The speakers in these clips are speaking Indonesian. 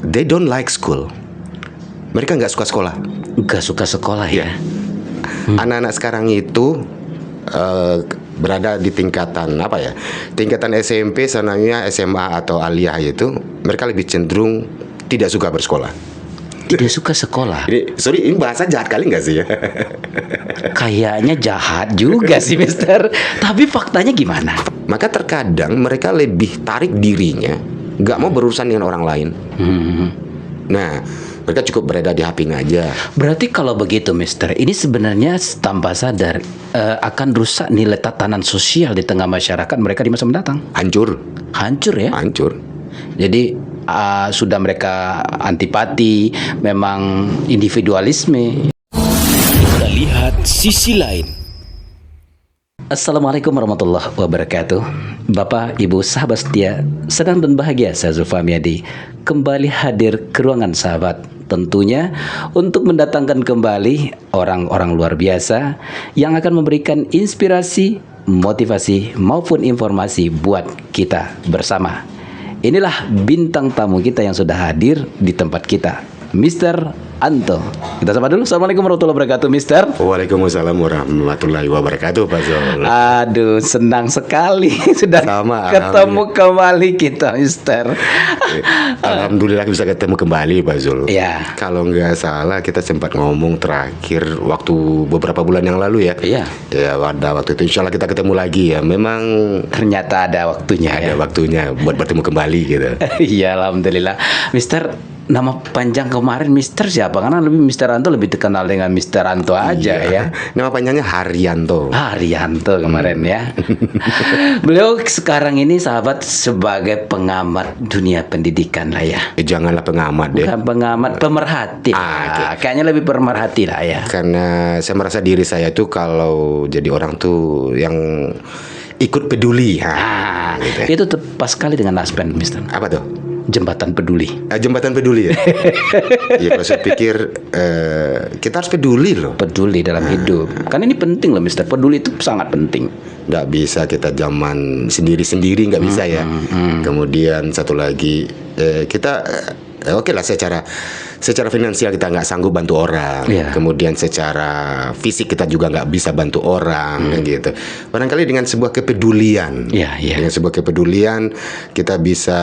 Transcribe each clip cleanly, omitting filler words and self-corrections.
They don't like school. Mereka nggak suka sekolah. Nggak suka sekolah ya? Anak-anak sekarang itu berada di tingkatan apa ya? Tingkatan SMP, sananya SMA atau aliyah itu, mereka lebih cenderung tidak suka bersekolah. Tidak suka sekolah. Ini bahasa jahat kali nggak sih ya? Kayaknya jahat juga sih, Mister. Tapi faktanya gimana? Maka terkadang mereka lebih tarik dirinya, nggak mau berurusan dengan orang lain. Nah, mereka cukup berada di HP-nya aja. Berarti kalau begitu, Mister, ini sebenarnya tanpa sadar akan rusak nilai tatanan sosial di tengah masyarakat mereka di masa mendatang. Hancur. Hancur ya? Hancur. Jadi sudah mereka antipati, memang individualisme. Kita lihat sisi lain. Assalamualaikum warahmatullahi wabarakatuh. Bapak, Ibu, sahabat setia, senang dan bahagia saya Zulfamiadi kembali hadir ke ruangan sahabat. Tentunya untuk mendatangkan kembali orang-orang luar biasa yang akan memberikan inspirasi, motivasi maupun informasi buat kita bersama. Inilah bintang tamu kita yang sudah hadir di tempat kita, Mr. Anto. Kita sapa dulu. Assalamualaikum warahmatullahi wabarakatuh, Mister. Waalaikumsalam warahmatullahi wabarakatuh, Pak Zul. Aduh, senang sekali sudah Sama, ketemu kembali kita, Mister. Alhamdulillah bisa ketemu kembali, Pak Zul. Ya. Kalau nggak salah kita sempat ngomong terakhir waktu beberapa bulan yang lalu ya. Iya. Ya, waktu itu insya Allah kita ketemu lagi ya. Memang Ternyata ada waktunya ada ya. waktunya buat bertemu kembali gitu. Iya, alhamdulillah. Mister, nama panjang kemarin Mister siapa? Karena lebih Mister Anto lebih dikenal dengan Mister Anto aja ya. Nama panjangnya Haryanto. Haryanto kemarin ya. Beliau sekarang ini sahabat sebagai pengamat dunia pendidikan lah ya. Janganlah pengamat deh. Bukan pengamat, pemerhati. Kayaknya lebih pemerhati lah ya. Karena saya merasa diri saya tuh kalau jadi orang tuh yang ikut peduli. Gitu ya. Itu tepat sekali dengan aspen Mister. Apa tuh? Jembatan peduli. Jembatan peduli ya. Iya, kalau saya pikir kita harus peduli loh. Peduli dalam hidup. Kan ini penting loh Mister. Peduli itu sangat penting. Nggak bisa kita zaman sendiri-sendiri, nggak bisa ya. Kemudian satu lagi kita oke lah secara finansial kita nggak sanggup bantu orang. Iya. Kemudian secara fisik kita juga nggak bisa bantu orang kan gitu. Barangkali dengan sebuah kepedulian, dengan sebuah kepedulian kita bisa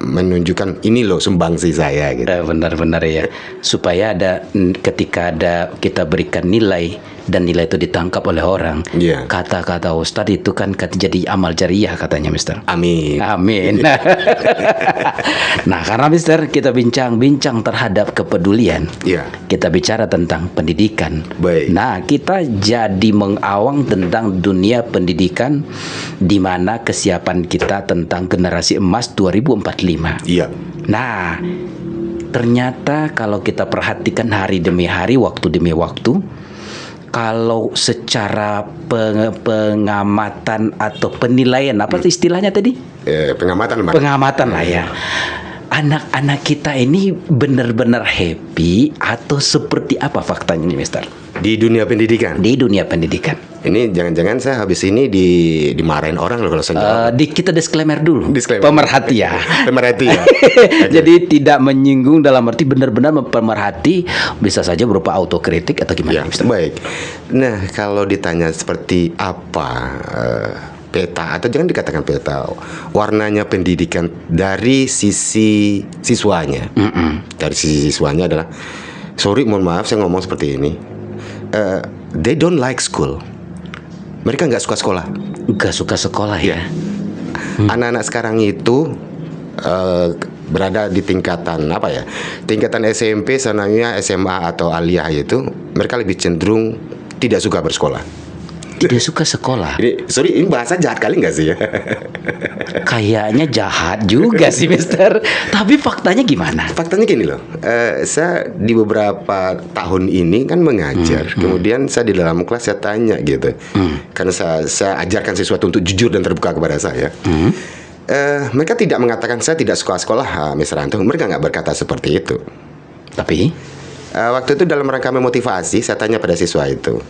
menunjukkan ini loh sumbangsi saya gitu. Benar-benar ya. Supaya ketika kita berikan nilai dan nilai itu ditangkap oleh orang. Iya. Kata-kata Ustadz itu kan jadi amal jariah katanya Mister. Amin. Amin. Nah, karena Mister kita bincang-bincang terhadap kepedulian. Iya. Kita bicara tentang pendidikan. Baik. Nah, kita jadi mengawang tentang dunia pendidikan, di mana kesiapan kita tentang generasi emas 2045. Iya. Nah, ternyata kalau kita perhatikan hari demi hari, waktu demi waktu, kalau secara pengamatan atau penilaian, apa istilahnya tadi? Pengamatan, Mas. Pengamatan lah ya. Anak-anak kita ini benar-benar happy atau seperti apa faktanya nih, Mister? Di dunia pendidikan. Di dunia pendidikan. Ini jangan-jangan saya habis ini dimarahin orang loh kalau saya jawab. Kita disclaimer dulu. Disclaimer. Pemerhati ya. Pemerhati ya. Jadi tidak menyinggung dalam arti benar-benar pemerhati, bisa saja berupa autokritik atau gimana, Ya, Mister? baik. Nah, kalau ditanya seperti apa peta atau jangan dikatakan peta, warnanya pendidikan dari sisi siswanya. Dari sisi siswanya adalah, sorry, mohon maaf saya ngomong seperti ini. They don't like school. Mereka nggak suka sekolah. Nggak suka sekolah ya. Anak-anak sekarang itu berada di tingkatan apa ya? Tingkatan SMP, sananya SMA atau aliyah itu, mereka lebih cenderung tidak suka bersekolah. Tidak suka sekolah. Ini bahasa jahat kali nggak sih ya? Kayaknya jahat juga sih, Mister. Tapi faktanya gimana? Faktanya gini loh, saya di beberapa tahun ini kan mengajar. Kemudian saya di dalam kelas saya tanya gitu, karena saya ajarkan sesuatu untuk jujur dan terbuka kepada saya. Mereka tidak mengatakan saya tidak suka sekolah, Mr. Anto. Mereka nggak berkata seperti itu. Tapi waktu itu dalam rangka memotivasi, saya tanya pada siswa itu,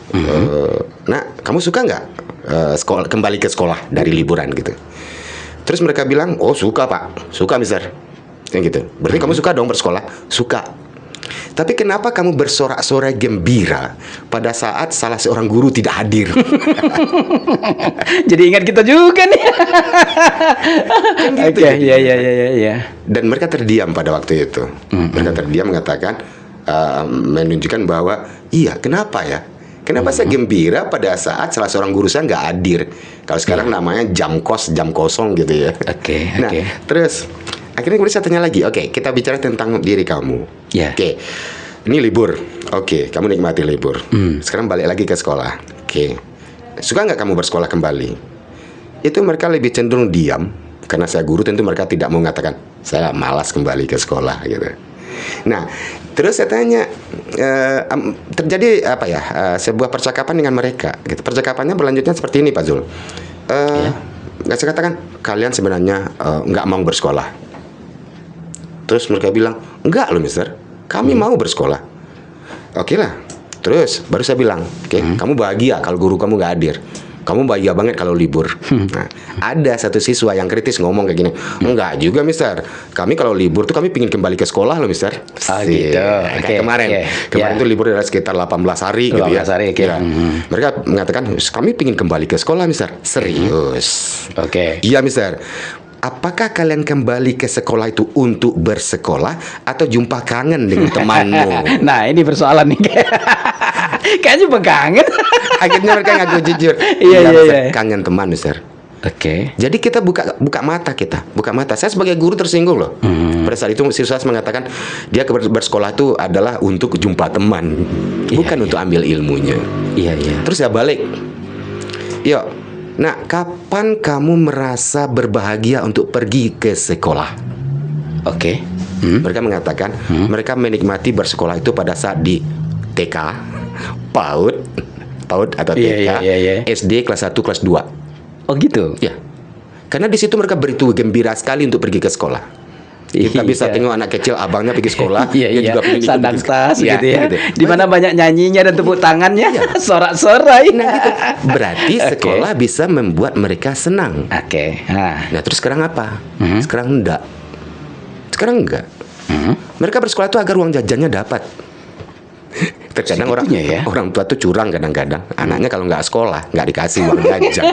"Nak, kamu suka nggak kembali ke sekolah dari liburan gitu?" Terus mereka bilang, "Oh suka Pak, suka Mister." Yang gitu. Berarti kamu suka dong bersekolah? Suka. Tapi kenapa kamu bersorak-sorai gembira pada saat salah seorang guru tidak hadir? Jadi ingat kita juga nih. Kan gitu Oke, jadinya. ya. Dan mereka terdiam pada waktu itu. Mereka terdiam mengatakan, menunjukkan bahwa iya, kenapa ya? Kenapa saya gembira pada saat salah seorang guru saya nggak hadir? Kalau sekarang namanya jam kosong gitu ya. Oke, Nah, oke. terus akhirnya kemudian saya tanya lagi, oke, kita bicara tentang diri kamu. Ya. Oke, ini libur. Oke, kamu nikmati libur. Sekarang balik lagi ke sekolah. Oke, suka nggak kamu bersekolah kembali? Itu mereka lebih cenderung diam. Karena saya guru, tentu mereka tidak mau mengatakan saya malas kembali ke sekolah gitu. Nah, terus saya tanya, terjadi apa ya, sebuah percakapan dengan mereka. Gitu. Percakapannya berlanjutnya seperti ini, Pak Zul. Saya katakan, kalian sebenarnya nggak mau bersekolah. Terus mereka bilang, enggak loh mister, kami mau bersekolah. Oke lah. Terus baru saya bilang, oke, kamu bahagia kalau guru kamu nggak hadir. Kamu bahagia banget kalau libur. Nah, ada satu siswa yang kritis ngomong kayak gini, enggak juga mister, kami kalau libur tuh kami pingin kembali ke sekolah loh mister. Gitu. Kayak Oke, kemarin. oke. Kemarin Ya. tuh libur adalah sekitar 18 hari gitu ya. 18 hari, oke. Ya. Mereka mengatakan, kami pingin kembali ke sekolah mister. Serius. Oke. Iya mister. Apakah kalian kembali ke sekolah itu untuk bersekolah atau jumpa kangen dengan temanmu? Nah, ini persoalan nih. Kayaknya pegangan. Akhirnya mereka ngaku jujur. Iya, Mister, iya. kangen teman, mister. Oke. Jadi kita buka mata kita, buka mata. Saya sebagai guru tersinggung loh. Pada saat itu siswa mengatakan dia bersekolah itu adalah untuk jumpa teman, bukan untuk ambil ilmunya. Iya, iya. Terus saya balik. Yuk. Nah, kapan kamu merasa berbahagia untuk pergi ke sekolah? Oke. Mereka mengatakan mereka menikmati bersekolah itu pada saat di TK, PAUD atau TK, Iya. SD kelas 1, kelas 2. Oh gitu. Ya. Karena di situ mereka begitu gembira sekali untuk pergi ke sekolah. Kita bisa tengok anak kecil abangnya pergi sekolah, Iya, dia juga pengen ikut sandang pergi tas sekolah. gitu ya. Gitu. Di mana banyak nyanyinya dan tepuk tangannya, sorak-sorai. Nah, gitu. Berarti Oke. sekolah bisa membuat mereka senang. Oke. Nah, terus sekarang apa? Sekarang enggak. Sekarang enggak. Mereka bersekolah itu agar uang jajannya dapat. Terkadang Segitunya ya? orang tua tuh curang kadang-kadang. Anaknya kalau nggak sekolah nggak dikasih uang jajan.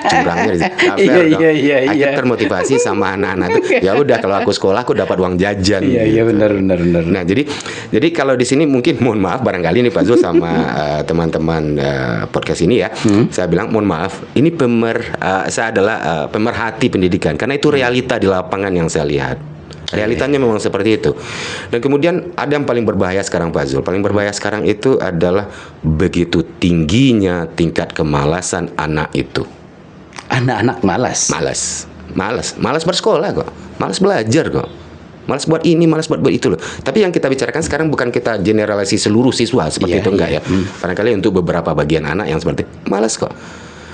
Curangnya di situ. Nggak fair dong. Iya. Akhirnya termotivasi sama anak-anak tuh. Ya udah, kalau aku sekolah aku dapat uang jajan. Iya, benar. Nah, jadi kalau di sini mungkin mohon maaf barangkali nih Pak Zul sama teman-teman podcast ini ya. Saya bilang mohon maaf. Ini saya adalah pemerhati pendidikan karena itu realita di lapangan yang saya lihat. Realitanya memang seperti itu. Dan kemudian ada yang paling berbahaya sekarang Pak Zul. Paling berbahaya sekarang itu adalah begitu tingginya tingkat kemalasan anak itu. Anak-anak malas. Malas bersekolah kok. Malas belajar kok. Malas buat ini, malas buat itu loh. Tapi yang kita bicarakan sekarang bukan kita generalisasi seluruh siswa seperti itu, enggak ya. Barangkali untuk beberapa bagian anak yang seperti malas kok.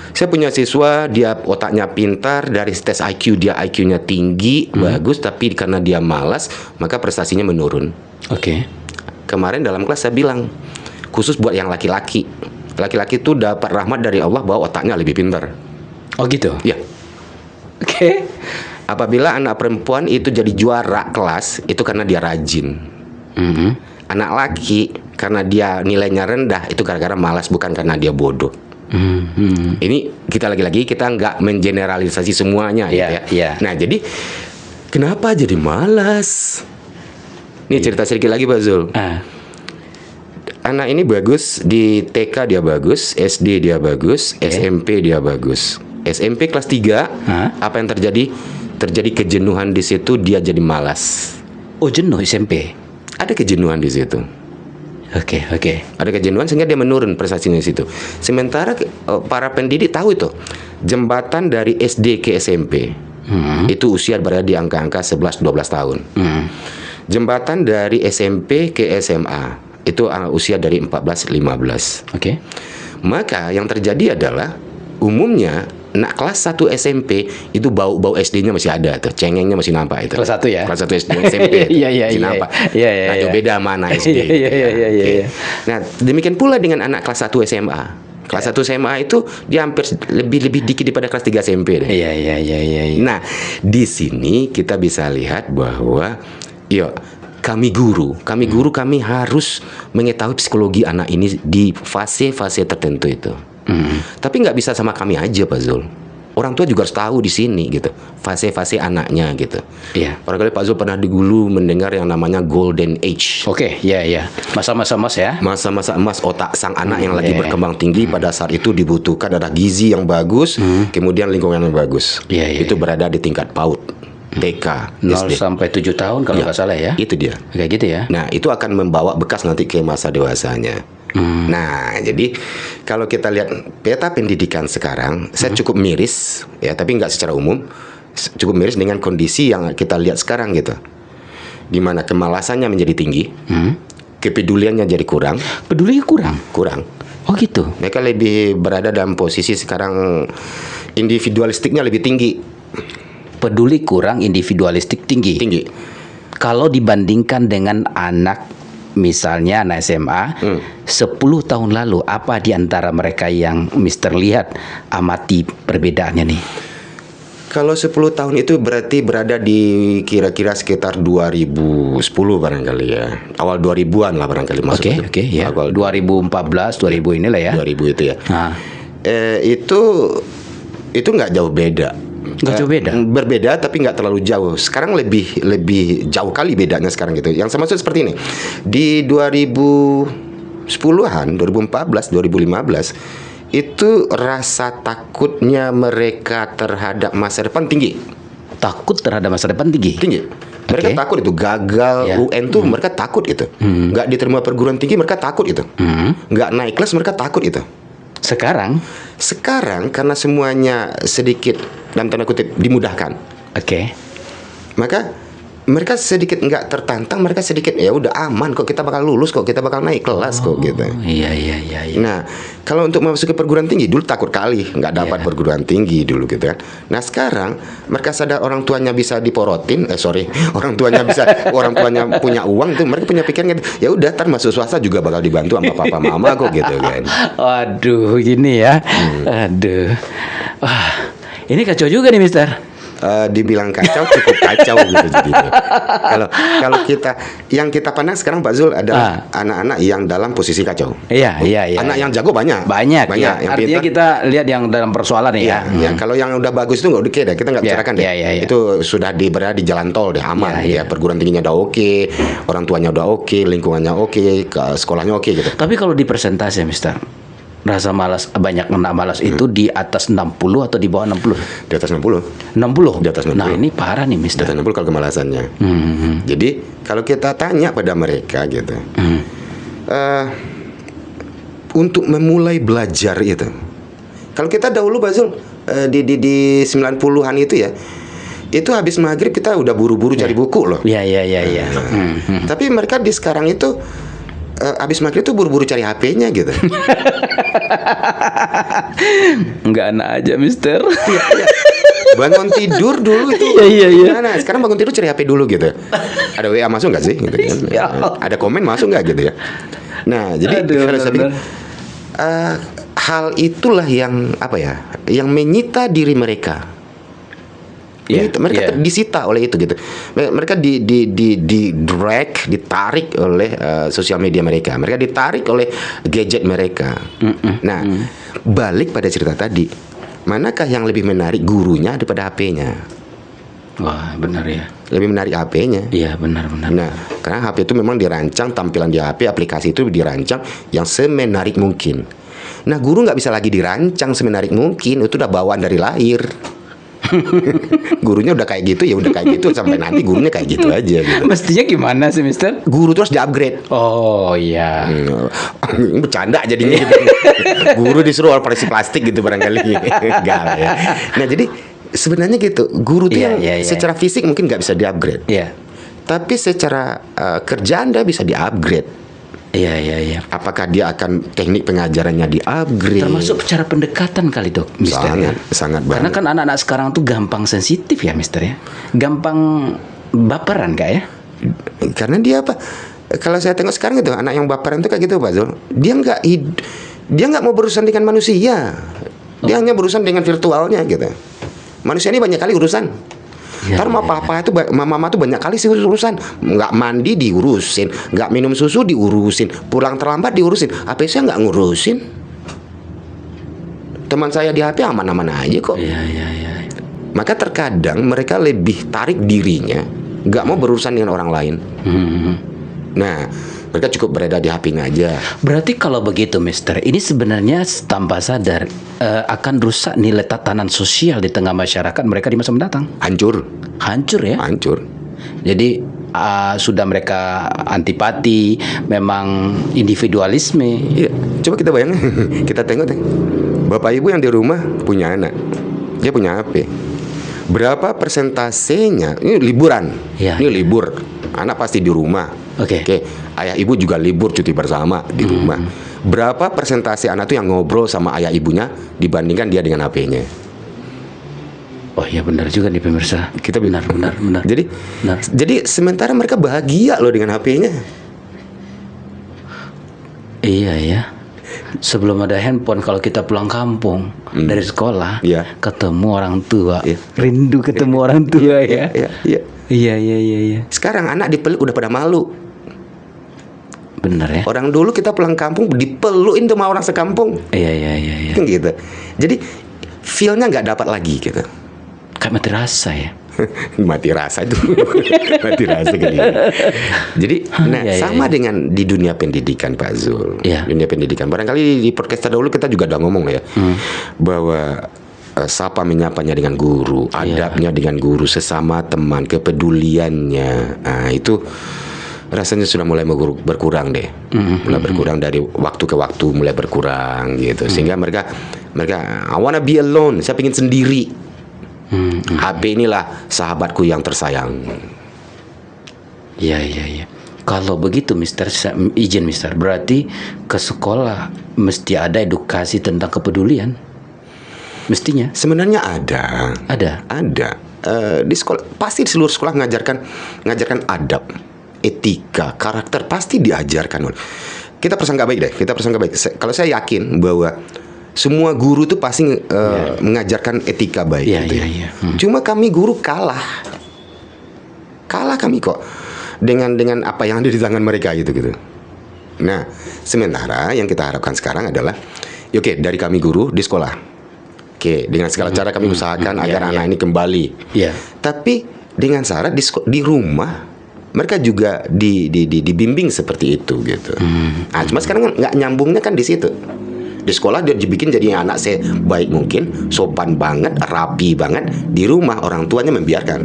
Saya punya siswa, dia otaknya pintar, dari tes IQ dia IQ-nya tinggi, bagus, tapi karena dia malas, maka prestasinya menurun. Oke. Kemarin dalam kelas saya bilang, khusus buat yang laki-laki. Laki-laki itu dapat rahmat dari Allah bahwa otaknya lebih pintar. Oh gitu. Ya. Oke. Apabila anak perempuan itu jadi juara kelas, itu karena dia rajin. Anak laki karena dia nilainya rendah, itu gara-gara malas, bukan karena dia bodoh. Ini kita lagi-lagi kita nggak mengeneralisasi semuanya, Iya, gitu ya. iya. Nah, jadi kenapa jadi malas? Nih cerita sedikit lagi Pak Zul. Anak ini bagus di TK, dia bagus, SD dia bagus, SMP dia bagus. SMP kelas 3, apa yang terjadi? Terjadi kejenuhan di situ, dia jadi malas. Oh, jenuh SMP. Ada kejenuhan di situ. Oke. Ada kejenuhan sehingga dia menurun prestasinya di situ. Sementara para pendidik tahu itu. Jembatan dari SD ke SMP itu usia berada di angka-angka 11-12 tahun. Jembatan dari SMP ke SMA itu usia dari 14-15. Oke. Maka yang terjadi adalah umumnya anak kelas 1 SMP itu bau SD-nya masih ada tuh, cengengnya masih nampak itu. Kelas 1 ya? Kelas 1 SD SMP. Iya, masih nampak. Iya. Nah, jauh beda mana SD. Iya. Oke. Nah, demikian pula dengan anak kelas 1 SMA. Kelas 1 SMA itu dia hampir lebih dikit daripada kelas 3 SMP deh. Iya. Nah, di sini kita bisa lihat bahwa kami guru kami harus mengetahui psikologi anak ini di fase-fase tertentu itu. Tapi nggak bisa sama kami aja, Pak Zul. Orang tua juga harus tahu di sini gitu, fase-fase anaknya gitu. Iya. Barangkali Pak Zul pernah dulu mendengar yang namanya golden age. Oke, iya. Masa-masa emas ya. Masa-masa emas otak sang anak yang lagi Iya. berkembang tinggi. Pada saat itu dibutuhkan ada gizi yang bagus, kemudian lingkungan yang bagus. Iya. Itu berada di tingkat PAUD, TK, 0 SD. sampai 7 tahun kalau nggak salah ya. Itu dia. Kayak gitu ya. Nah, itu akan membawa bekas nanti ke masa dewasanya. Nah, jadi kalau kita lihat peta pendidikan sekarang, saya cukup miris ya, tapi nggak secara umum, cukup miris dengan kondisi yang kita lihat sekarang gitu, di mana kemalasannya menjadi tinggi, kepeduliannya jadi kurang. Pedulinya kurang. Oh gitu. Mereka lebih berada dalam posisi sekarang individualistiknya lebih tinggi. Peduli kurang, individualistik tinggi. Kalau dibandingkan dengan anak, misalnya anak SMA 10 tahun lalu, apa di antara mereka yang Mister lihat amati perbedaannya nih? Kalau 10 tahun itu berarti berada di kira-kira sekitar 2010 barangkali ya. Awal 2000-an lah barangkali masuk. Oke, ya. Awal 2014, 2000 inilah ya. 2000 itu ya. Nah, Itu nggak jauh beda. Nggak jauh beda? Berbeda tapi nggak terlalu jauh. Sekarang lebih jauh kali bedanya sekarang gitu. Yang saya maksud seperti ini. Di 2010-an, 2014, 2015 itu rasa takutnya mereka terhadap masa depan tinggi. takut terhadap masa depan tinggi. Mereka Oke. takut itu gagal Ya. UN tuh mereka takut itu. Nggak diterima perguruan tinggi mereka takut itu. Nggak naik kelas mereka takut itu. Sekarang, Karena semuanya sedikit dalam tanda kutip dimudahkan, oke. maka mereka sedikit nggak tertantang, mereka sedikit ya udah aman kok, kita bakal lulus kok, kita bakal naik kelas kok gitu. Iya. Nah, kalau untuk masuk ke perguruan tinggi dulu takut kali nggak dapat perguruan tinggi dulu gitu kan. Nah sekarang mereka sadar orang tuanya bisa diporotin, orang tuanya punya uang tuh, mereka punya pikiran gitu. Ya udah, ntar masuk swasta juga bakal dibantu sama papa mama kok gitu kan. Waduh, gini ya. Aduh. Wah, ini kacau juga nih, Mister. Dibilang kacau cukup kacau gitu jadinya. Kalau yang kita pandang sekarang Pak Zul adalah anak-anak yang dalam posisi kacau. Iya. Anak yang jago banyak. Ya. Yang Artinya pintar. kita lihat yang dalam persoalan nih ya. Ya, kalau yang udah bagus itu nggak oke deh, kita nggak bicarakan deh. Iya. Itu sudah berada di jalan tol deh, aman. Iya. Ya, perguruan tingginya udah oke, orang tuanya udah oke, lingkungannya oke, sekolahnya oke gitu. Tapi kalau di persentase, Mister, rasa malas, banyak anak malas itu di atas 60 atau di bawah 60? Di atas 60. 60? Di atas 60. Nah, ini parah nih, Di Mister. atas 60 kalau kemalasannya. Jadi kalau kita tanya pada mereka gitu, untuk memulai belajar itu, kalau kita dahulu Pak Zul, di 90-an itu ya, itu habis maghrib kita udah buru-buru cari buku loh. Iya. Tapi mereka di sekarang itu habis maghrib tuh buru-buru cari HP-nya gitu. Enggak anak aja, Mister. Iya. Bangun tidur dulu itu. Iya. Nah, sekarang bangun tidur cari HP dulu gitu. Ada WA masuk nggak sih? Gitu kan. Ya. Ada komen masuk nggak gitu ya. Nah, jadi Aduh, kalau saya pikir, benar. hal itulah yang yang menyita diri mereka. Mereka disita oleh itu gitu. Mereka di drag, ditarik oleh sosial media mereka. Mereka ditarik oleh gadget mereka. Nah, balik pada cerita tadi, manakah yang lebih menarik, gurunya daripada HP-nya? Wah, benar ya. Lebih menarik HP-nya. Iya, benar. Nah, karena HP itu memang dirancang, tampilan di HP, aplikasi itu dirancang yang semenarik mungkin. Nah, guru nggak bisa lagi dirancang semenarik mungkin, itu udah bawaan dari lahir. Gurunya udah kayak gitu, ya udah kayak gitu sampai nanti gurunya kayak gitu aja gitu. Mestinya gimana sih, Mister? Guru terus di-upgrade. Oh iya. Bercanda jadinya gitu. Guru disuruh operasi plastik gitu barangkali. Enggak lah ya. Nah, jadi sebenarnya gitu, guru tuh yang secara fisik mungkin nggak bisa di-upgrade. Iya. Tapi secara kerjaan dia bisa di-upgrade. Iya. Apakah dia akan teknik pengajarannya di-upgrade? Termasuk cara pendekatan kali, Dok, Mister. Sangat Karena banget. kan anak-anak sekarang tuh gampang sensitif ya, Mister ya. Gampang baperan kak ya? Karena dia apa? Kalau saya tengok sekarang gitu, anak yang baperan itu kayak gitu Pak Zul. Dia Dia nggak mau berurusan dengan manusia. Dia hanya berurusan dengan virtualnya gitu. Manusia ini banyak kali urusan. Ntar papa itu mama tuh banyak kali sih urusan. Nggak mandi diurusin, nggak minum susu diurusin, pulang terlambat diurusin. HP saya nggak ngurusin. Teman saya di HP aman-aman aja kok. Iya. Maka terkadang mereka lebih tarik dirinya, nggak mau berurusan dengan orang lain. Nah, mereka cukup berada di HP-nya aja. Berarti kalau begitu, Mister, ini sebenarnya tanpa sadar akan rusak nilai tatanan sosial di tengah masyarakat mereka di masa mendatang. Hancur Ya. Hancur. Jadi sudah mereka antipati, memang individualisme. Iya, coba kita bayangin, kita tengok deh. Bapak ibu yang di rumah punya anak, dia punya HP. Berapa persentasenya? Ini liburan, Iya. ini libur. Anak pasti di rumah. Oke. Ayah ibu juga libur cuti bersama di rumah. Berapa persentase anak tuh yang ngobrol sama ayah ibunya dibandingkan dia dengan HP-nya? Oh iya, benar juga nih pemirsa. Kita benar. Jadi sementara mereka bahagia loh dengan HP-nya. Iya ya. Sebelum ada handphone, kalau kita pulang kampung dari sekolah, Iya. ketemu orang tua, Iya. rindu ketemu orang tua ya. Iya. Iya. Sekarang anak dipeluk udah pada malu. Benar ya. Orang dulu kita pulang kampung dipelukin sama orang sekampung. Iya. Kan gitu. Jadi feel-nya nggak dapat lagi gitu. Kayak mati rasa ya. Mati rasa itu. Mati rasa gitu. Jadi sama dengan di dunia pendidikan, Pak Zul. Iya. Dunia pendidikan. Barangkali di podcast terdahulu kita juga udah ngomong ya. Bahwa sapa menyapanya dengan guru, adabnya dengan guru, sesama teman, kepeduliannya. Nah, itu rasanya sudah mulai berkurang deh. Mulai berkurang dari waktu ke waktu, mulai berkurang gitu. Sehingga mereka I wanna be alone, saya pengen sendiri. HP inilah sahabatku yang tersayang. Iya. Kalau begitu, Mister, izin Mister, berarti ke sekolah mesti ada edukasi tentang kepedulian. Mestinya. Sebenarnya ada. Di sekolah pasti di seluruh sekolah ngajarkan adab, etika, karakter, pasti diajarkan. Kita prasangka baik. Kalau saya yakin bahwa semua guru itu pasti mengajarkan etika baik. Iya. Cuma kami guru kalah kami kok dengan apa yang ada di tangan mereka gitu. Nah, sementara yang kita harapkan sekarang adalah, dari kami guru di sekolah. Dengan segala cara kami usahakan agar anak ini kembali. Iya. Tapi dengan syarat di rumah mereka juga dibimbing seperti itu gitu. Nah, cuma sekarang nggak nyambungnya kan di situ. Di sekolah dia dibikin jadi anak sebaik mungkin, sopan banget, rapi banget. Di rumah orang tuanya membiarkan.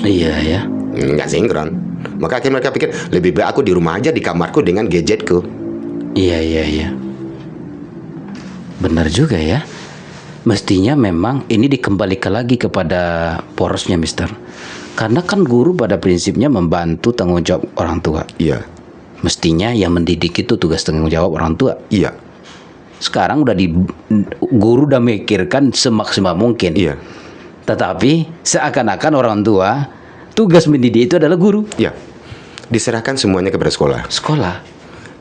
Iya ya. Nggak sinkron. Maka akhirnya mereka pikir lebih baik aku di rumah aja di kamarku dengan gadgetku. Iya. Benar juga ya. Mestinya memang ini dikembalikan lagi kepada porosnya, Mister. Karena kan guru pada prinsipnya membantu tanggung jawab orang tua. Iya. Mestinya yang mendidik itu tugas tanggung jawab orang tua. Iya. Sekarang guru udah mikirkan semaksimal mungkin. Iya. Tetapi seakan-akan orang tua tugas mendidik itu adalah guru. Iya. Diserahkan semuanya kepada sekolah.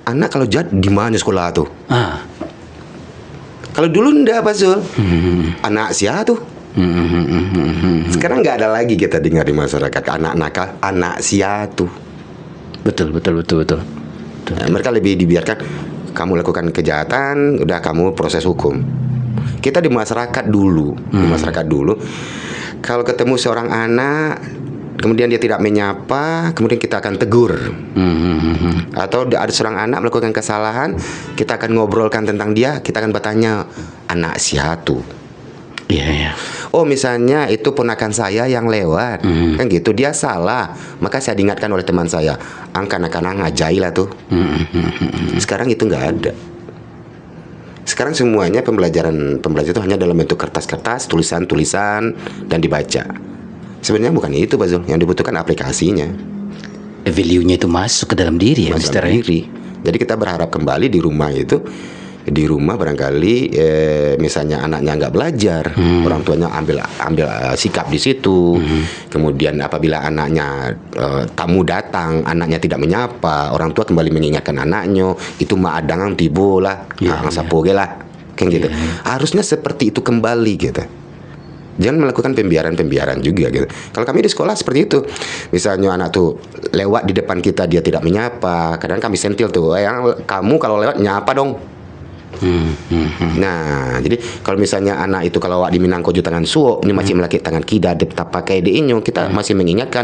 Anak kalau jahat di mana sekolah tuh? Kalau dulu ndak, Pak Zul. Anak siapa tuh? Sekarang nggak ada lagi kita dengar di masyarakat anak nakal, anak siapa tuh. Betul. Nah, mereka lebih dibiarkan kamu lakukan kejahatan, udah kamu proses hukum. Kita di masyarakat dulu, kalau ketemu seorang anak, kemudian dia tidak menyapa, kemudian kita akan tegur. Atau ada seorang anak melakukan kesalahan, kita akan ngobrolkan tentang dia, kita akan bertanya, anak siapa? Iya. Oh, misalnya itu ponakan saya yang lewat, kan gitu, dia salah, maka saya diingatkan oleh teman saya, anak-anak ngajai lah tuh. Sekarang itu nggak ada. Sekarang semuanya pembelajaran itu hanya dalam bentuk kertas-kertas, tulisan-tulisan, dan dibaca. Sebenarnya bukan itu, Pak Zul. Yang dibutuhkan aplikasinya. Value-nya itu masuk ke dalam diri ya, Mister. Diri. Jadi kita berharap kembali di rumah itu di rumah barangkali misalnya anaknya nggak belajar, orang tuanya ambil sikap di situ. Kemudian apabila anaknya tamu datang, anaknya tidak menyapa, orang tua kembali mengingatkan anaknya, itu maadangang tibo lah, sapoge lah, kan gitu. Harusnya seperti itu kembali gitu. Jangan melakukan pembiaran juga gitu. Kalau kami di sekolah seperti itu. Misalnya anak tuh lewat di depan kita dia tidak menyapa. Kadang kami sentil tuh, yang kamu kalau lewat nyapa dong. Nah, jadi kalau misalnya anak itu kalau di Minangkojo tangan suo, ini masih melaki tangan kida, tetap pakai di inyo, kita masih mengingatkan,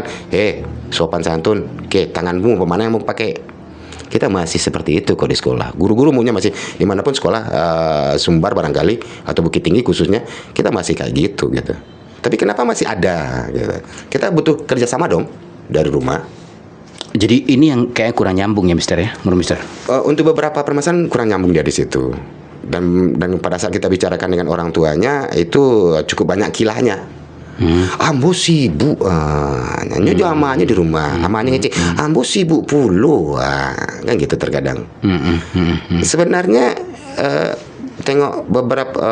sopan santun, tanganmu pemana yang mau pakai. Kita masih seperti itu kok di sekolah. Guru-guru maunya masih dimanapun sekolah, Sumbar barangkali atau Bukit Tinggi khususnya, kita masih kayak gitu. Tapi kenapa masih ada? Gitu. Kita butuh kerjasama dong dari rumah. Jadi ini yang kayak kurang nyambung ya, Mister ya, menurut Mister? Untuk beberapa permasalahan kurang nyambung dia di situ. Dan pada saat kita bicarakan dengan orang tuanya itu cukup banyak kilahnya. Ambo sibuk, nyonya amanya di rumah, amanya ngecek, ambo sibuk puluh, kan gitu terkadang. Sebenarnya tengok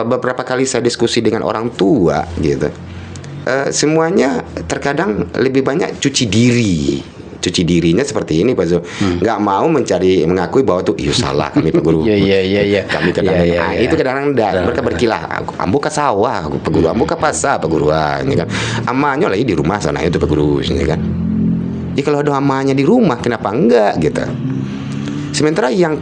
beberapa kali saya diskusi dengan orang tua gitu, semuanya terkadang lebih banyak cuci dirinya seperti ini Pak Zul. Nggak mau mengakui bahwa itu salah kami Pak Guru. Kami kadang-kadang itu kadang-kadang mereka berkilah. Ambo ke sawah Pak Guru, ambo ke pasar Pak Guru, ini kan. Amanya lagi di rumah sana itu Pak Guru, ini kan. Jadi kalau ada amanya di rumah kenapa enggak gitu. Sementara yang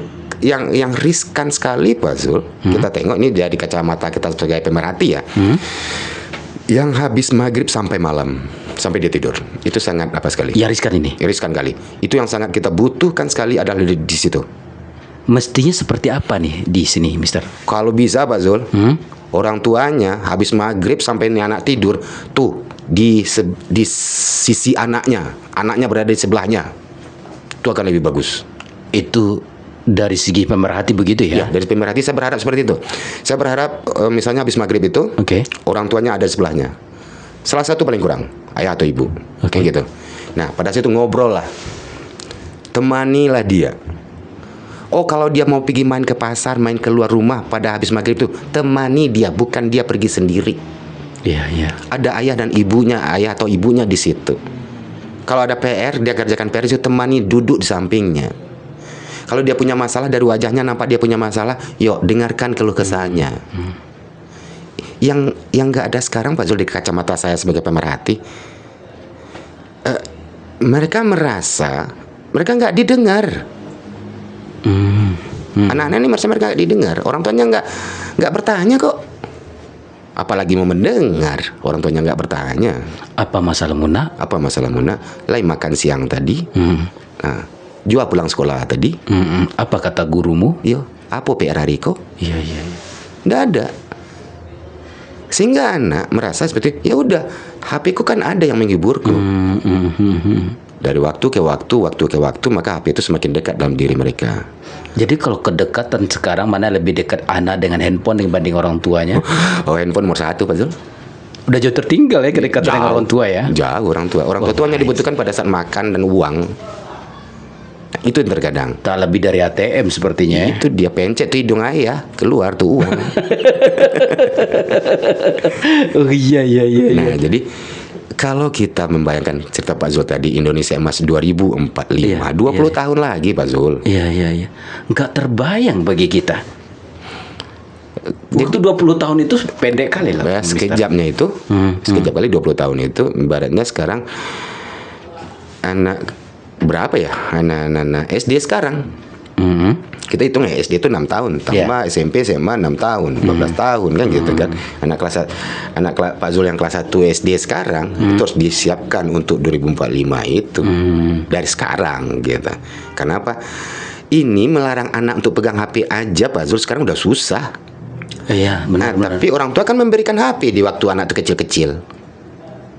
riskan sekali Pak Zul, kita tengok ini dari kacamata kita sebagai pemerhati ya. Yang habis maghrib sampai malam, sampai dia tidur, itu sangat apa sekali? Ya riskan ini. Riskan kali. Itu yang sangat kita butuhkan sekali adalah di situ. Mestinya seperti apa nih di sini, Mister? Kalau bisa Pak Zul, orang tuanya habis maghrib sampai ini anak tidur, tuh di sisi anaknya berada di sebelahnya, itu akan lebih bagus. Itu dari segi pemerhati begitu ya? Ya, dari pemerhati saya berharap seperti itu. Saya berharap misalnya habis maghrib itu, orang tuanya ada di sebelahnya. Salah satu paling kurang, ayah atau ibu, kayak gitu. Nah, pada situ ngobrol lah, temanilah dia. Oh, kalau dia mau pergi main ke pasar, main keluar rumah pada habis maghrib itu, temani dia, bukan dia pergi sendiri. Iya. Ada ayah dan ibunya, ayah atau ibunya di situ. Kalau ada PR, dia kerjakan PR itu, temani, duduk di sampingnya. Kalau dia punya masalah, dari wajahnya nampak dia punya masalah, yuk dengarkan keluh kesahnya. Yang nggak ada sekarang Pak Zul di kacamata saya sebagai pemerhati, mereka merasa mereka nggak didengar. Anak-anak ini merasa mereka nggak didengar. Orang tuanya nggak bertanya kok. Apalagi mau mendengar, orang tuanya nggak bertanya. Apa masalah Muna? Lain makan siang tadi. Jua pulang sekolah tadi. Apa kata gurumu? Yo, apa PR hari kok? Iya. Nggak ada. Sehingga anak merasa seperti, ya udah, HP ku kan ada yang menghiburku. Dari waktu ke waktu, maka HP itu semakin dekat dalam diri mereka. Jadi kalau kedekatan sekarang mana lebih dekat anak dengan handphone dibanding orang tuanya? Oh, handphone nomor 1 Pak Zul. Udah jauh tertinggal ya kedekatan dengan orang tua ya? Jauh orang tua. Orang tua hanya dibutuhkan pada saat makan dan uang. Itu yang terkadang. Tak lebih dari ATM sepertinya. Itu dia pencet tuh hidung ayah, keluar tuh uang. Oh iya. Nah, jadi kalau kita membayangkan cerita Pak Zul tadi, Indonesia Emas 2045, 20 tahun lagi Pak Zul. Iya. Nggak terbayang bagi kita. Waktu 20 tahun itu pendek kali lah. Sekejapnya itu, sekejap kali 20 tahun itu, ibaratnya sekarang anak berapa ya anak-anak SD sekarang? Kita hitung ya, SD itu 6 tahun, tambah SMP SMA 6 tahun, 12 tahun kan gitu kan. Anak Pak Zul yang kelas 1 SD sekarang itu harus disiapkan untuk 2045 itu. Dari sekarang gitu. Kenapa? Ini melarang anak untuk pegang HP aja Pak Zul sekarang udah susah. Iya, benar. Tapi orang tua kan memberikan HP di waktu anak itu kecil-kecil.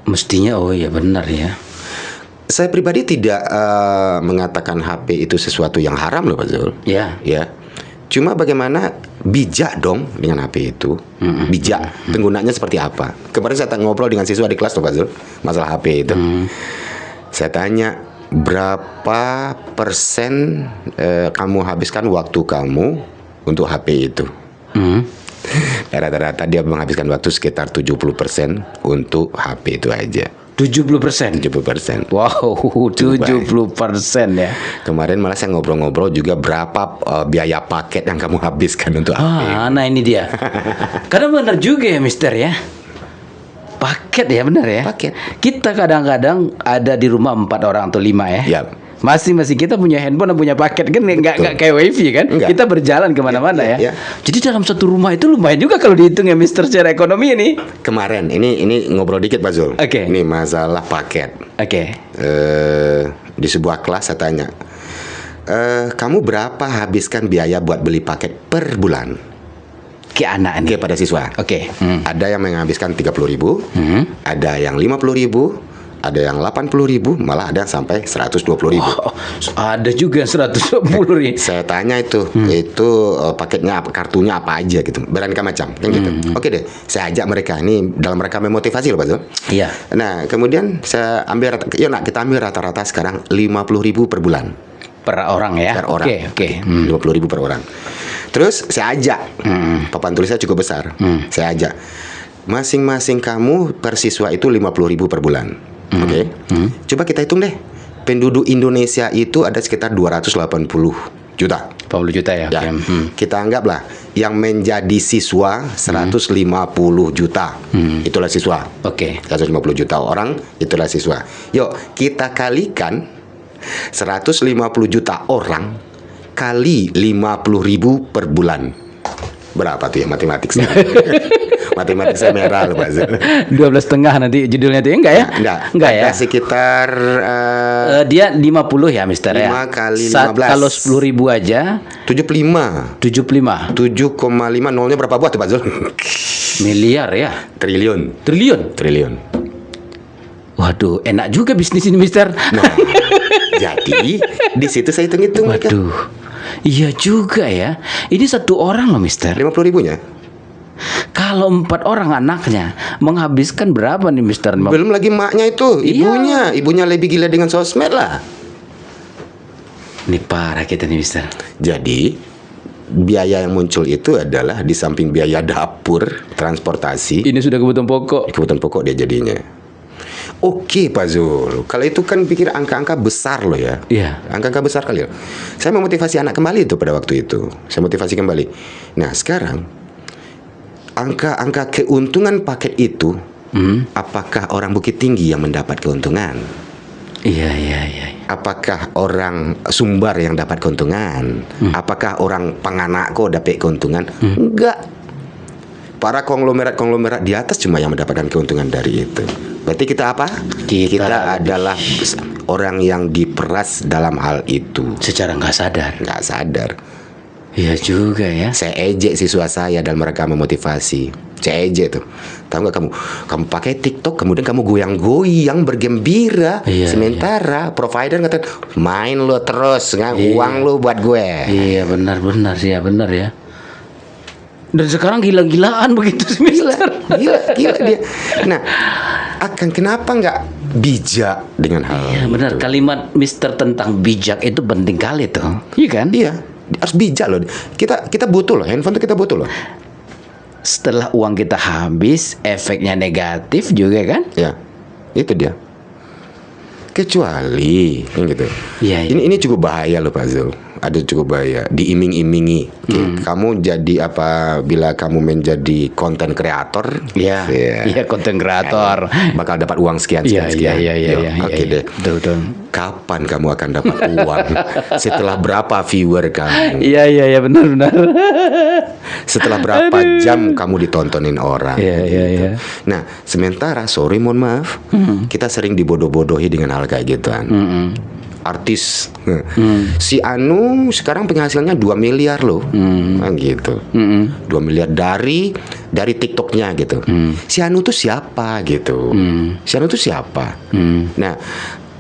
Mestinya, oh iya benar ya. Saya pribadi tidak mengatakan HP itu sesuatu yang haram loh Pak Zul. Ya. Cuma bagaimana bijak dong dengan HP itu. Bijak penggunanya seperti apa. Kemarin saya ngobrol dengan siswa di kelas loh Pak Zul, masalah HP itu. Saya tanya, berapa persen kamu habiskan waktu kamu untuk HP itu. Rata-rata dia menghabiskan waktu sekitar 70% untuk HP itu aja. 70%. 70%. Wow, 70% ya. Kemarin malah saya ngobrol-ngobrol juga berapa biaya paket yang kamu habiskan untuk HP. Nah ini dia. Karena benar juga ya Mister ya. Paket ya, benar ya. Paket. Kita kadang-kadang ada di rumah 4 orang atau 5 ya. Ya. Masing-masing kita punya handphone dan punya paket kan, nggak kayak wifi kan. Enggak. Kita berjalan kemana-mana ya. Ya. Jadi dalam satu rumah itu lumayan juga kalau dihitung ya Mister secara ekonomi ini. Kemarin ini ngobrol dikit Pak Zul. Oke. Ini masalah paket. Oke. Di sebuah kelas saya tanya, kamu berapa habiskan biaya buat beli paket per bulan? Ke anak ini. Kepada siswa. Oke. Ada yang menghabiskan 30.000, ada yang 50.000, ada yang 80.000, malah ada yang sampai 120.000. Oh, ada juga 120 nih. Saya tanya itu paketnya apa, kartunya apa aja gitu, beraneka macam kan gitu. Oke deh, saya ajak mereka ini dalam rangka memotivasi loh Pak Zul. Iya. Nah kemudian saya ambil, yuk nak kita ambil rata-rata sekarang 50.000 per bulan. Per orang ya. Per orang. Oke. 50.000 per orang. Terus saya ajak, papan tulisnya cukup besar. Saya ajak, masing-masing kamu per siswa itu 50.000 per bulan. Oke. Coba kita hitung deh. Penduduk Indonesia itu ada sekitar 280 juta. 40 juta ya. Ya. Oke. Kita anggaplah yang menjadi siswa 150 juta. Itulah siswa. Oke. 150 juta orang itulah siswa. Yuk kita kalikan 150 juta orang kali 50.000 per bulan. Berapa tuh ya matematik saya? Matematik saya merah loh Pak Zul. 12,5 nanti judulnya tuh enggak ya? Enggak ya. Ada sekitar Dia 50 ya Mister ya. 5 kali 15. Kalau 10.000 aja 75. 75 7,5 nolnya berapa buat tuh Pak Zul? miliar ya. Triliun. Triliun. Waduh, enak juga bisnis ini Mister. Nah, jadi di situ saya hitung-hitung mereka. Waduh. Iya juga ya. Ini satu orang loh Mister. 50.000-nya. Kalau 4 orang anaknya menghabiskan berapa nih Mister? Belum lagi maknya itu, ibunya lebih gila dengan sosmed lah. Ini parah kita nih Mister. Jadi biaya yang muncul itu adalah di samping biaya dapur, transportasi, Ini sudah kebutuhan pokok. kebutuhan pokok dia jadinya. Oke Pak Zul, kalau itu kan pikir angka-angka besar loh ya. Iya. Angka-angka besar kali ya. Saya memotivasi anak kembali itu pada waktu itu. Saya motivasi kembali. Nah sekarang angka-angka keuntungan paket itu, apakah orang Bukit Tinggi yang mendapat keuntungan? Iya. Apakah orang Sumbar yang dapat keuntungan? Apakah orang Panganako dapat keuntungan? Enggak. Para konglomerat di atas cuma yang mendapatkan keuntungan dari itu. Berarti kita apa? Kita adalah orang yang diperas dalam hal itu. Secara nggak sadar. Nggak sadar. Iya juga ya. Saya ejek siswa saya dalam mereka memotivasi. Saya ejek tuh. Tahu nggak kamu pakai TikTok kemudian kamu goyang-goyang bergembira. Iya, Sementara provider kata main lo terus, uang lo buat gue. Iya benar ya benar ya. Dan sekarang gila-gilaan begitu sih Mister. Gila dia. Nah, kenapa nggak bijak dengan hal Iya benar, kalimat Mister tentang bijak itu penting kali tuh. Iya kan? Iya, harus bijak loh. Kita butuh loh, handphone tuh kita butuh loh. Setelah uang kita habis, efeknya negatif juga kan? Ya, itu dia. Kecuali kan gitu. Iya. Ini cukup bahaya loh Pak Zul. Ada cukup bahaya, diiming-imingi. Kamu jadi apa bila kamu menjadi konten kreator? Iya, konten kreator. Bakal dapat uang sekian. Iya. Oke deh. Betul. Kapan kamu akan dapat uang? Setelah berapa viewer kamu? Iya benar. Setelah berapa jam kamu ditontonin orang? Iya. Nah, sementara sorry mohon maaf, kita sering dibodoh-bodohi dengan hal kayak gituan. Artis si Anu sekarang penghasilannya 2 miliar loh, gitu. 2 miliar dari TikToknya gitu. Si Anu tuh siapa gitu? Si Anu tuh siapa? Nah,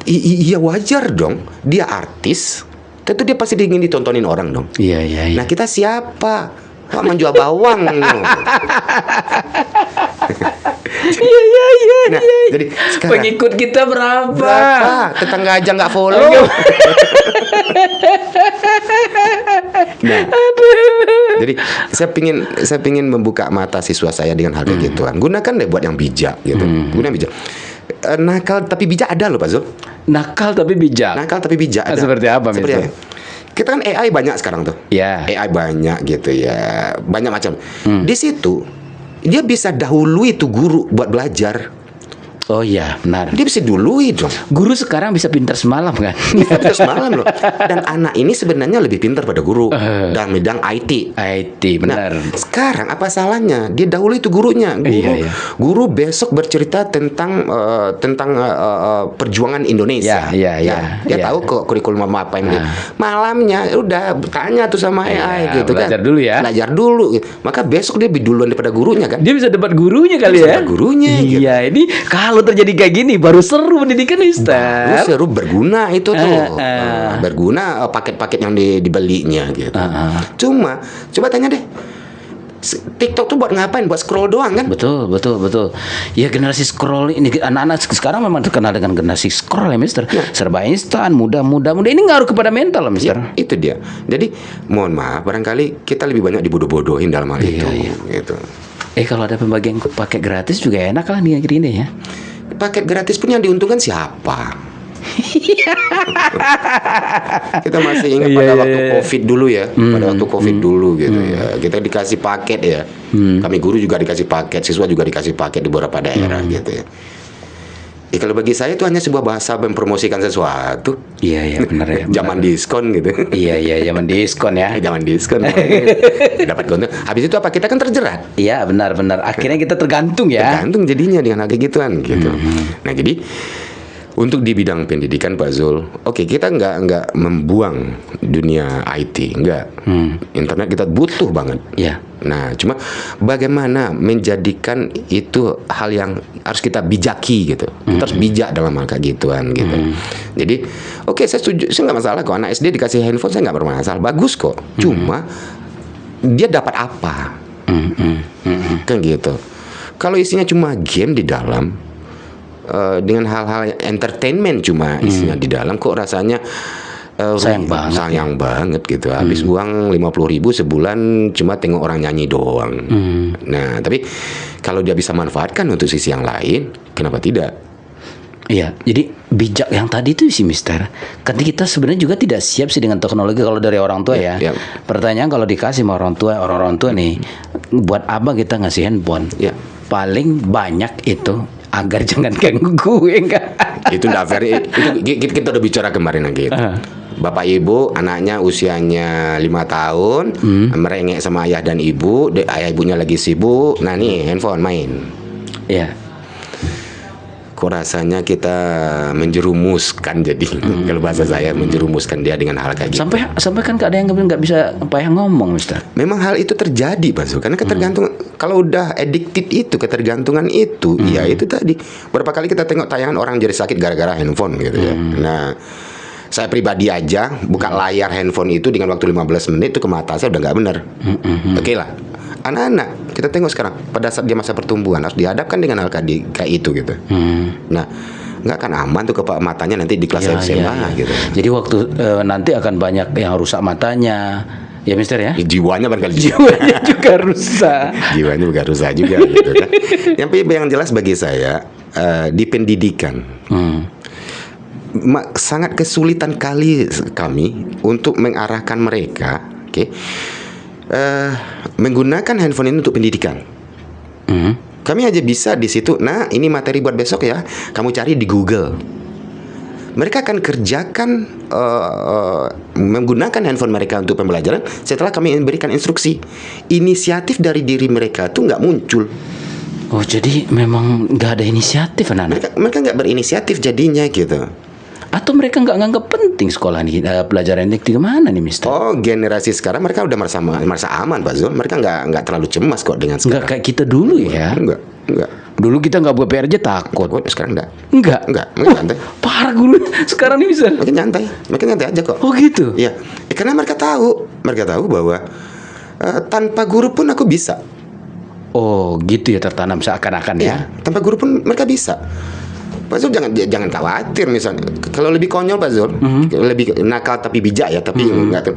iya wajar dong, dia artis, tentu dia pasti ingin ditontonin orang dong. Iya. Nah kita siapa? Pak menjual bawang. Iya iya iya. Nah, jadi sekarang Pengikut kita berapa? berapa? Tetangga aja nggak follow. Nah, jadi saya pingin membuka mata siswa saya dengan hal kayak gituan. Gunakan deh buat yang bijak gitu. Gunakan bijak. Nakal tapi bijak ada loh Pak Zul. Nakal tapi bijak. Nakal tapi bijak ada. Seperti apa, Seperti Mister? apa? Kita kan AI banyak sekarang tuh. Ya. AI banyak gitu ya. Banyak macam. Di situ dia bisa dahului tuh guru buat belajar. Oh iya, benar. Dia bisa dului dong. Guru sekarang bisa pintar semalam kan? Terus malam loh. Dan anak ini sebenarnya lebih pintar pada guru dalam bidang IT. IT, Nah, benar. sekarang apa salahnya? Dia dahulu itu gurunya. Iya. Guru besok bercerita tentang perjuangan Indonesia. Iya. Dia tahu kok kurikulum apa yang malamnya udah tanya tuh sama AI gitu kan. belajar dulu ya. Belajar dulu. Maka besok dia lebih duluan daripada gurunya kan. Dia bisa debat gurunya kali Bisa ya? debat gurunya, Iya, ini kalau terjadi kayak gini baru seru pendidikan nih, Baru Ustaz. seru berguna itu tuh. Ah. Berguna paket-paket yang dibelinya gitu. Cuma coba tanya deh. TikTok tuh buat ngapain? Buat scroll doang kan? Betul. Ya generasi scroll ini anak-anak sekarang memang terkenal dengan generasi scroll ya, Mister. Serba instan, mudah. Ini ngaruh kepada mental, Mister. Ya, itu dia. Jadi mohon maaf, barangkali kita lebih banyak dibodoh-bodohin dalam hal itu. Gitu. Kalau ada pembagian paket gratis juga enak lah nih ini ya. Paket gratis pun yang diuntungkan siapa? Kita masih ingat pada waktu COVID dulu ya, pada waktu COVID dulu gitu ya. Kita dikasih paket ya. Kami guru juga dikasih paket, siswa juga dikasih paket di beberapa daerah gitu ya. Kalau bagi saya itu hanya sebuah bahasa mempromosikan sesuatu. Iya benar ya. Zaman diskon gitu. Iya zaman diskon ya. Zaman diskon. Dapat konten. Habis itu apa? Kita kan terjerat. Iya benar. Akhirnya kita tergantung ya. Tergantung jadinya dengan hal kayak gituan gitu. Nah jadi untuk di bidang pendidikan Pak Zul, oke, kita nggak membuang dunia IT, nggak. Internet kita butuh banget. Iya. Nah, cuma bagaimana menjadikan itu hal yang harus kita bijaki gitu. Kita harus bijak dalam hal kayak gituan gitu. Jadi, oke, saya setuju, saya nggak masalah kok anak SD dikasih handphone, saya nggak bermasalah, bagus kok. Cuma dia dapat apa? Kan gitu. Kalau isinya cuma game di dalam, dengan hal-hal entertainment cuma isinya di dalam, kok rasanya sayang banget gitu. Habis uang 50.000 sebulan cuma tengok orang nyanyi doang. Nah, tapi kalau dia bisa manfaatkan untuk sisi yang lain, kenapa tidak? Iya, jadi bijak yang tadi itu sih, Mister. Kan kita sebenarnya juga tidak siap sih dengan teknologi kalau dari orang tua ya. Pertanyaan kalau dikasih sama orang tua nih, buat apa kita ngasih handphone? Paling banyak itu agar jangan ganggu gue enggak. Itu enggak fair. Itu kita udah bicara kemarin gitu. Bapak ibu anaknya usianya 5 tahun, merengek sama ayah dan ibu, ayah ibunya lagi sibuk. Nah nih handphone main. Iya. Kok rasanya kita menjerumuskan jadi kalau bahasa saya menjerumuskan dia dengan hal kayak gitu. Sampai kan ada yang nggak bisa payah ngomong, Mister. Memang hal itu terjadi, Pak Zul, karena ketergantungan. Kalau udah addicted itu, ketergantungan itu, ya itu tadi. Berapa kali kita tengok tayangan orang jadi sakit gara-gara handphone gitu ya. Nah, saya pribadi aja buka layar handphone itu dengan waktu 15 menit itu ke mata saya udah nggak benar. Oke lah. Anak-anak kita tengok sekarang pada saat dia masa pertumbuhan harus dihadapkan dengan hal kayak itu gitu. Nah, nggak akan aman tuh ke matanya nanti di kelas SMA gitu. Jadi waktu nanti akan banyak yang rusak matanya. Ya, Mister ya. Jiwanya barangkali Jiwanya juga rusak. Jiwanya juga rusak juga gitu kan. Yang jelas bagi saya di pendidikan sangat kesulitan kali kami untuk mengarahkan mereka, menggunakan handphone ini untuk pendidikan. Kami aja bisa di situ. Nah, ini materi buat besok ya. Kamu cari di Google. Mereka akan kerjakan menggunakan handphone mereka untuk pembelajaran. Setelah kami berikan instruksi, inisiatif dari diri mereka tuh nggak muncul. Oh, jadi memang nggak ada inisiatif anak-anak. Mereka nggak berinisiatif jadinya gitu. Atau mereka nggak nganggap penting sekolah nih, pelajaran ini gimana nih, Mister? Oh, generasi sekarang mereka udah merasa aman, Pak Zul. Mereka nggak terlalu cemas kok dengan sekarang. Nggak kayak kita dulu ya. Enggak. Dulu kita nggak buat PR aja takut. Sekarang Enggak. Mereka nyantai. Parah dulu. Sekarang nih bisa. Mereka nyantai aja kok. Oh gitu. Iya. Karena mereka tahu bahwa tanpa guru pun aku bisa. Oh, gitu ya, tertanam seakan-akan ya. Ya, tanpa guru pun mereka bisa. Pak Zul jangan khawatir misalnya. Kalau lebih konyol Pak Zul, lebih nakal tapi bijak ya, tapi enggak tuh.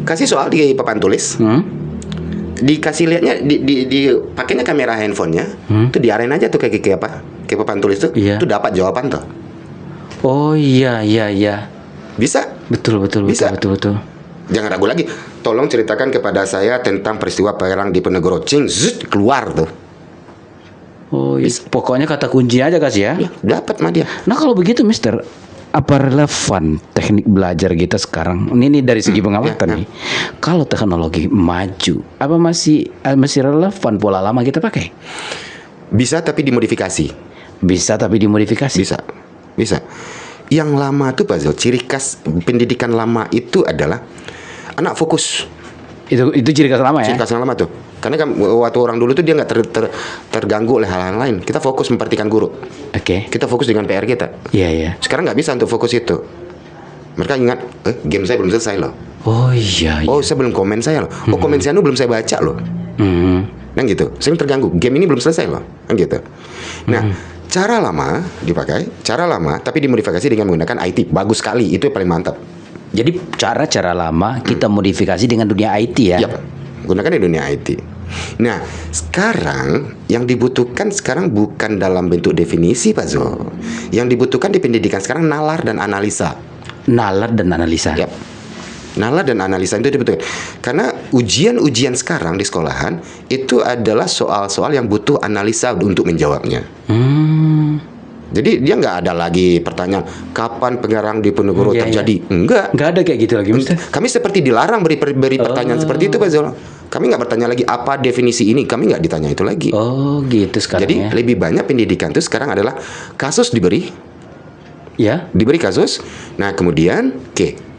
Kasih soal di papan tulis. Dikasih lihatnya di pakainya kamera handphonenya. Tuh diarahin aja tuh kayak apa? Kayak papan tulis tuh. Iya. Tuh dapat jawaban tuh. Oh iya. Bisa. Betul. Bisa. Betul. Jangan ragu lagi. Tolong ceritakan kepada saya tentang peristiwa perang di Diponegoro. Cing, keluar tuh. Oh iya. Pokoknya kata kunci aja kasih ya. Ya, dapat mah dia. Nah kalau begitu Mister, apa relevan teknik belajar kita sekarang? Ini dari segi pengamatan nih. Kalau teknologi maju, apa masih relevan pola lama kita pakai? Bisa tapi dimodifikasi. Bisa tapi dimodifikasi. Bisa. Yang lama tuh Pak Zul, ciri khas pendidikan lama itu adalah anak fokus. Itu ciri khas lama ya. Ciri khas yang lama tuh. Karena kan waktu orang dulu tuh dia nggak terganggu oleh hal-hal lain. Kita fokus memperhatikan guru. Oke. Kita fokus dengan PR kita. Iya. Sekarang nggak bisa untuk fokus itu. Mereka ingat, game saya belum selesai loh. Oh iya. Oh saya belum komen saya loh. Oh komen saya belum saya baca loh. Kan gitu. Saya terganggu. Game ini belum selesai loh. Kan gitu. Nah. Cara lama dipakai, cara lama tapi dimodifikasi dengan menggunakan IT. Bagus sekali, itu yang paling mantap. Jadi cara lama kita modifikasi dengan dunia IT ya. Yap, gunakan di dunia IT. Nah, sekarang yang dibutuhkan sekarang bukan dalam bentuk definisi Pak Zul. Yang dibutuhkan di pendidikan sekarang nalar dan analisa. Nalar dan analisa. Yap. Nalar dan analisa itu dibutuhkan. Karena ujian-ujian sekarang di sekolahan itu adalah soal-soal yang butuh analisa untuk menjawabnya. Jadi dia nggak ada lagi pertanyaan kapan perang di Diponegoro terjadi. Enggak ada kayak gitu lagi Mister. Kami seperti dilarang beri pertanyaan seperti itu Pak Zul. Kami nggak bertanya lagi apa definisi ini. Kami nggak ditanya itu lagi. Oh gitu sekarang. Jadi ya. lebih banyak pendidikan itu sekarang adalah kasus diberi. Ya. Diberi kasus. Nah kemudian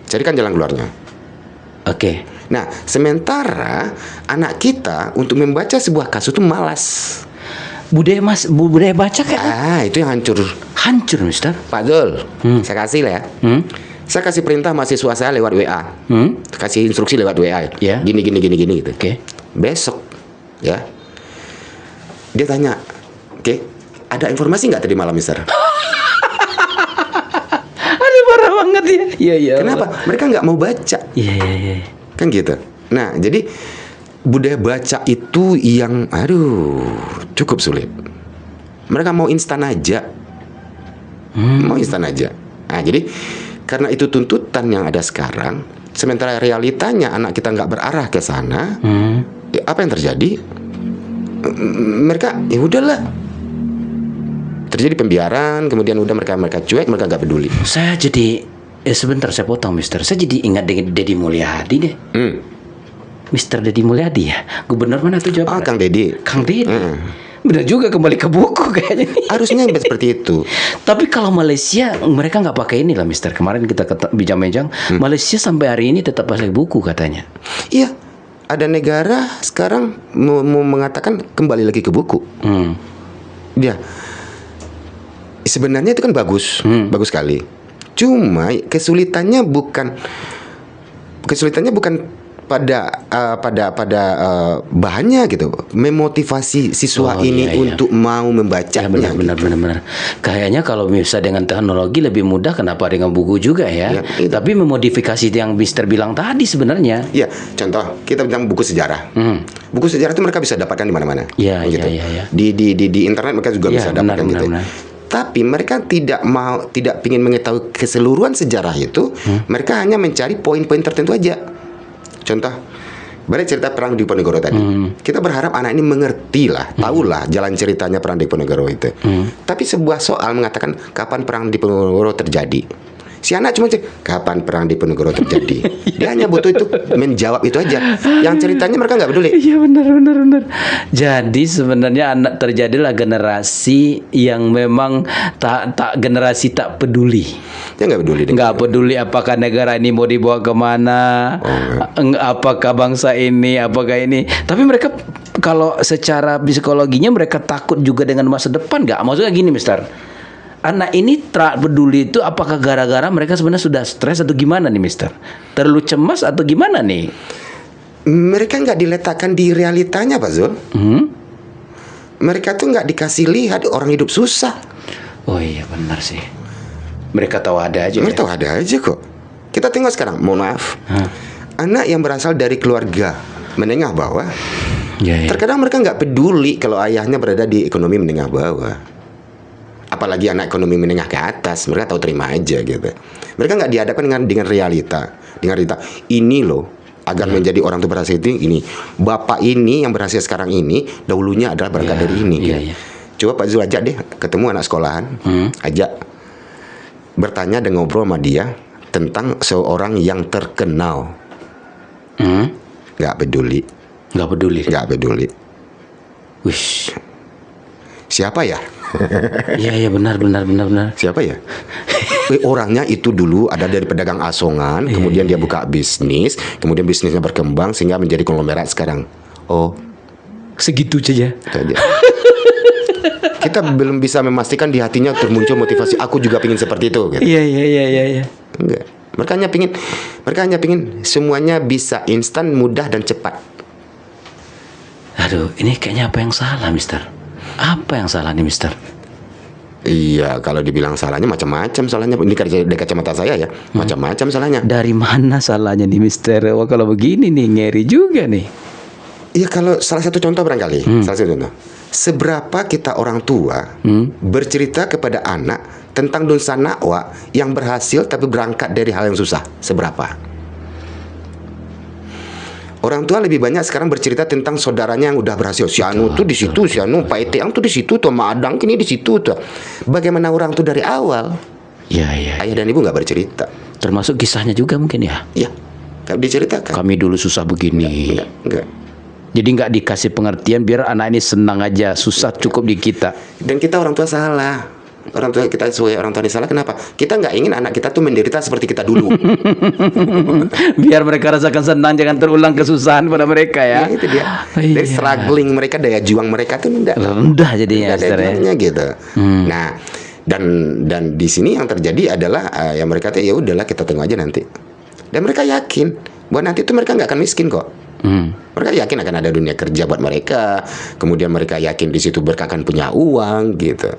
carikan jalan keluarnya. Oke. Nah, sementara anak kita untuk membaca sebuah kasus itu malas. Budaya baca kan? Itu yang hancur. Hancur, Mister. Pak Zul, saya kasih lah ya. Saya kasih perintah mahasiswa saya lewat WA. Kasih instruksi lewat WA. Ya. Gini gitu. Oke. Besok, ya. Dia tanya, ada informasi nggak tadi malam, Mister? Aduh, parah banget ya. Iya. Kenapa? Mereka nggak mau baca. Iya. Kan gitu. Nah, jadi budaya baca itu yang cukup sulit. Mereka mau instan aja. Nah, jadi karena itu tuntutan yang ada sekarang, sementara realitanya anak kita nggak berarah ke sana, apa yang terjadi? Mereka ya udahlah. Terjadi pembiaran, kemudian udah mereka cuek, mereka nggak peduli. Saya jadi sebentar saya potong Mister. Saya jadi ingat dengan Deddy Mulyadi deh. Mister Deddy Mulyadi ya. Gubernur mana tuh Jawa Barat? Kang Deddy. Benar juga, kembali ke buku kayaknya. Harusnya seperti itu. Tapi kalau Malaysia mereka nggak pakai inilah Mister. Kemarin kita bincang-bincang, Malaysia sampai hari ini tetap pakai buku katanya. Iya. Ada negara sekarang mau mengatakan kembali lagi ke buku. Dia sebenarnya itu kan bagus sekali. Cuma kesulitannya bukan pada bahannya gitu, memotivasi siswa untuk mau membacanya. Benar. Kayaknya kalau bisa dengan teknologi lebih mudah, kenapa dengan buku juga ya? Tapi memodifikasi yang Mister bilang tadi sebenarnya. Iya, contoh kita bilang buku sejarah. Buku sejarah itu mereka bisa dapatkan di mana-mana. Iya. Di internet mereka juga bisa dapatkan gitu. Benar. Tapi mereka tidak ingin mengetahui keseluruhan sejarah itu. Mereka hanya mencari poin-poin tertentu aja. Contoh, balik cerita perang di Diponegoro tadi. Kita berharap anak ini mengerti lah, tahulah jalan ceritanya perang di Diponegoro itu. Tapi sebuah soal mengatakan kapan perang di Diponegoro terjadi. Si anak cuma kapan perang di Diponegoro terjadi. Dia hanya butuh itu, menjawab itu aja. Yang ceritanya mereka nggak peduli. Iya benar. Jadi sebenarnya anak terjadilah generasi yang memang generasi tak peduli. Dia nggak peduli. Nggak peduli apakah negara ini mau dibawa kemana, apakah bangsa ini, apakah ini. Tapi mereka kalau secara psikologinya mereka takut juga dengan masa depan, nggak? Maksudnya gini, Mister. Anak ini tak peduli itu apakah gara-gara mereka sebenarnya sudah stres atau gimana nih, Mister? Terlalu cemas atau gimana nih? Mereka nggak diletakkan di realitanya, Pak Zul. mereka tuh nggak dikasih lihat orang hidup susah. Oh iya benar sih. Mereka tahu ada aja. Mereka tahu ada aja kok. Kita tengok sekarang, mohon maaf, anak yang berasal dari keluarga menengah bawah, terkadang mereka nggak peduli kalau ayahnya berada di ekonomi menengah bawah. Apalagi anak ekonomi menengah ke atas, mereka tahu terima aja gitu. Mereka nggak dihadapkan dengan realita, ini loh, agar menjadi orang tua berhasil itu ini. Bapak ini yang berhasil sekarang ini dahulunya adalah berangkat dari ini. Gitu. Coba Pak Zul ajak deh ketemu anak sekolahan, ajak bertanya dan ngobrol sama dia tentang seorang yang terkenal. Nggak peduli. Wish. Siapa ya? Iya benar. Siapa ya? Orangnya itu dulu ada dari pedagang asongan, kemudian dia buka bisnis, kemudian bisnisnya berkembang sehingga menjadi konglomerat sekarang. Oh, segitu saja. Kita belum bisa memastikan di hatinya termuncul motivasi. Aku juga pingin seperti itu. Gitu. Iya. Enggak. Mereka hanya pingin semuanya bisa instan, mudah dan cepat. Aduh, ini kayaknya apa yang salah, Mister? Apa yang salah nih, Mister? Iya, kalau dibilang salahnya macam-macam salahnya. Ini dari kacamata saya ya, macam-macam salahnya. Dari mana salahnya nih, Mister? Wah, kalau begini nih ngeri juga nih. Iya, kalau salah satu contoh barangkali, salah satu contoh. Seberapa kita orang tua bercerita kepada anak tentang dosa nakwa yang berhasil tapi berangkat dari hal yang susah? Seberapa? Orang tua lebih banyak sekarang bercerita tentang saudaranya yang udah berhasil. Si Anu tuh di situ, si Anu Pak Eteang tuh di situ, tuh Madang kini di situ tuh. Bagaimana orang tuh dari awal? Iya. Ayah dan ibu nggak bercerita. Termasuk kisahnya juga mungkin ya? Iya, nggak diceritakan. Kami dulu susah begini. Enggak. Jadi nggak dikasih pengertian biar anak ini senang aja, susah cukup di kita. Dan kita orang tua salah. Orang tua kita sesuai orang tua ini salah. Kenapa? Kita nggak ingin anak kita tuh menderita seperti kita dulu. Biar mereka rasakan senang, jangan terulang kesusahan pada mereka ya. Ya itu dia. Dari struggling mereka, daya juang mereka tuh rendah jadinya, daya juangnya gitu. Nah, dan di sini yang terjadi adalah yang mereka tuh ya udahlah kita tunggu aja nanti. Dan mereka yakin bahwa nanti tuh mereka nggak akan miskin kok. Mereka yakin akan ada dunia kerja buat mereka. Kemudian mereka yakin di situ mereka akan punya uang gitu.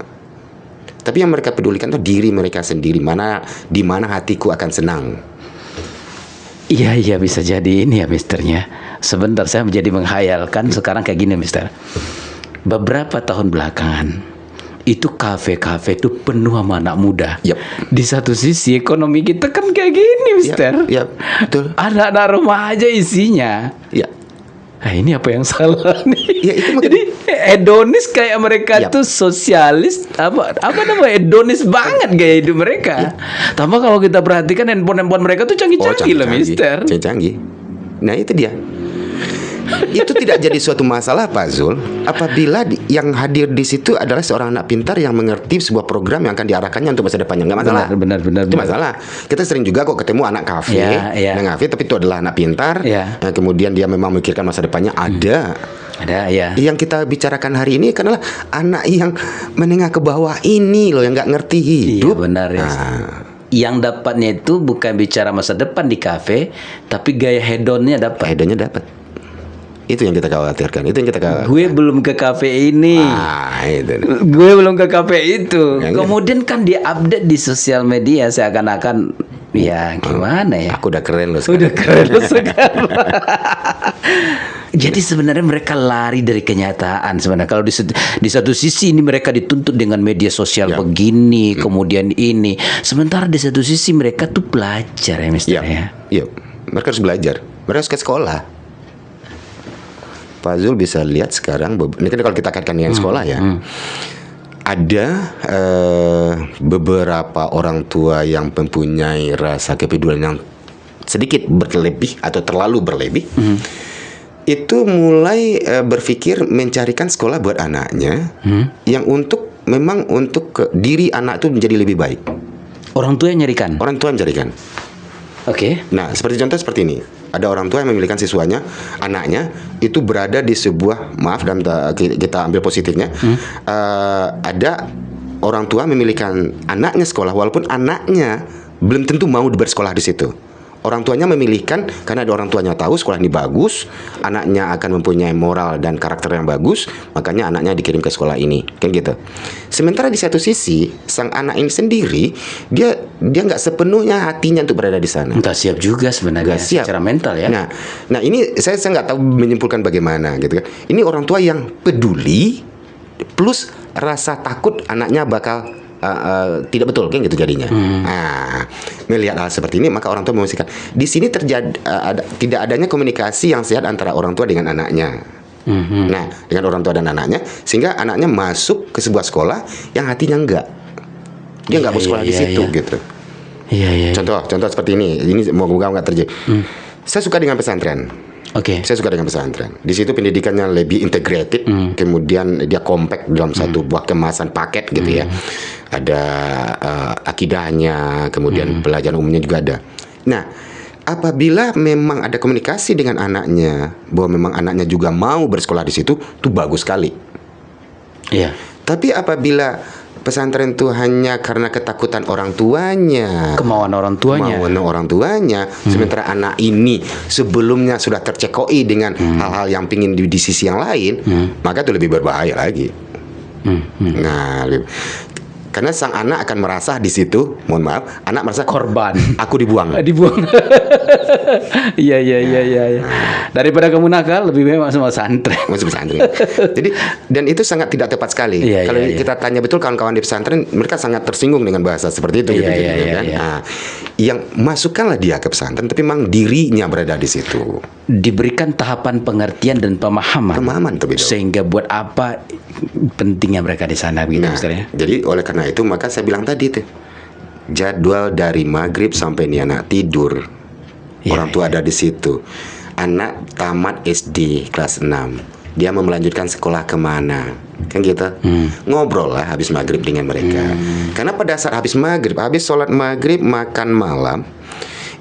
Tapi yang mereka pedulikan tuh diri mereka sendiri, di mana hatiku akan senang. Iya bisa jadi ini ya misternya. Sebentar saya menjadi menghayalkan sekarang kayak gini mister. Beberapa tahun belakangan itu kafe-kafe itu penuh sama anak muda. Di satu sisi ekonomi kita kan kayak gini mister. Betul. Anak-anak remaja isinya. Nah, ini apa yang salah nih? Ya, itu jadi hedonis kayak mereka tuh sosialis apa namanya hedonis banget gaya hidup mereka. Tambah kalau kita perhatikan handphone mereka tuh canggih-canggih loh, mister. Canggih. Nah, itu dia. Itu tidak jadi suatu masalah Pak Zul apabila yang hadir di situ adalah seorang anak pintar yang mengerti sebuah program yang akan diarahkannya untuk masa depannya. Nggak masalah. Benar. Itu masalah. Kita sering juga kok ketemu anak kafe, anak kafe tapi itu adalah anak pintar. Nah, kemudian dia memang memikirkan masa depannya. Ada ya. Yang kita bicarakan hari ini adalah anak yang menengah ke bawah ini loh yang nggak ngerti hidup. Iya benar ya. Yang dapatnya itu bukan bicara masa depan di kafe, tapi gaya hedonnya dapat. Itu yang kita khawatirkan. Gue belum ke kafe ini. Itu. Gue belum ke kafe itu. Kemudian kan dia update di sosial media seakan-akan ya gimana ya? Aku udah keren loh sekarang. Jadi sebenarnya mereka lari dari kenyataan sebenarnya. Kalau di satu sisi ini mereka dituntut dengan media sosial begini, kemudian ini. Sementara di satu sisi mereka tuh belajar ya mister ya. Iya. Mereka harus belajar. Mereka harus ke sekolah. Pak Zul bisa lihat sekarang, ini kan kalau kita kaitkan dengan sekolah ya, ada beberapa orang tua yang mempunyai rasa kepedulian yang sedikit berlebih atau terlalu berlebih, itu mulai berpikir mencarikan sekolah buat anaknya yang memang untuk diri anak itu menjadi lebih baik. Orang tua yang nyarikan? Orang tua yang mencarikan. Oke. Nah, contoh seperti ini. Ada orang tua yang memilihkan siswanya, anaknya itu berada di sebuah, maaf dan kita ambil positifnya, ada orang tua memilihkan anaknya sekolah walaupun anaknya belum tentu mau bersekolah di situ. Orang tuanya memilihkan karena ada orang tuanya tahu sekolah ini bagus, anaknya akan mempunyai moral dan karakter yang bagus, makanya anaknya dikirim ke sekolah ini, kan gitu. Sementara di satu sisi, sang anak ini sendiri dia nggak sepenuhnya hatinya untuk berada di sana. Nggak siap juga sebenarnya Nggak siap secara mental ya. Nah ini saya nggak tahu menyimpulkan bagaimana gitu kan. Ini orang tua yang peduli plus rasa takut anaknya bakal tidak betul kan gitu jadinya. Nah, melihat hal seperti ini maka orang tua memastikan di sini terjadi tidak adanya komunikasi yang sehat antara orang tua dengan anaknya. Nah, dengan orang tua dan anaknya sehingga anaknya masuk ke sebuah sekolah yang hatinya enggak. Dia nggak mau sekolah di situ gitu. Iya. Contoh seperti ini moga-moga nggak terjadi. Saya suka dengan pesantren. Oke. Saya suka dengan pesantren. Di situ pendidikannya lebih integrated, kemudian dia compact dalam satu buah kemasan paket gitu ya. Ada akidahnya, kemudian pelajaran umumnya juga ada. Nah, apabila memang ada komunikasi dengan anaknya, bahwa memang anaknya juga mau bersekolah di situ, itu bagus sekali. Iya. Tapi apabila pesantren itu hanya karena ketakutan orang tuanya, Kemauan orang tuanya, sementara anak ini sebelumnya sudah tercekoi dengan hal-hal yang pingin di sisi yang lain, maka itu lebih berbahaya lagi. Nah, karena sang anak akan merasa di situ, mohon maaf, anak merasa korban. aku dibuang. Dibuang. Iya. Daripada kamu nakal lebih baik masuk pesantren. Masuk pesantren. Jadi dan itu sangat tidak tepat sekali. Iya, Kalau iya. kita tanya betul kawan-kawan di pesantren, mereka sangat tersinggung dengan bahasa seperti itu. Iya, gitu, iya, gitu, kan? iya. Nah, yang masukkanlah dia ke pesantren, tapi memang dirinya berada di situ. Diberikan tahapan pengertian dan pemahaman. Terlebih dahulu. Sehingga buat apa pentingnya mereka di sana begitu Nah, Mister ya. jadi oleh karena itu maka saya bilang tadi tuh jadwal dari maghrib sampai nih anak tidur, Iya, orang tua ada di situ. Anak tamat SD kelas 6, dia mau melanjutkan sekolah kemana, kan gitu. Ngobrol lah habis maghrib dengan mereka. Karena pada saat habis maghrib, habis sholat maghrib, makan malam,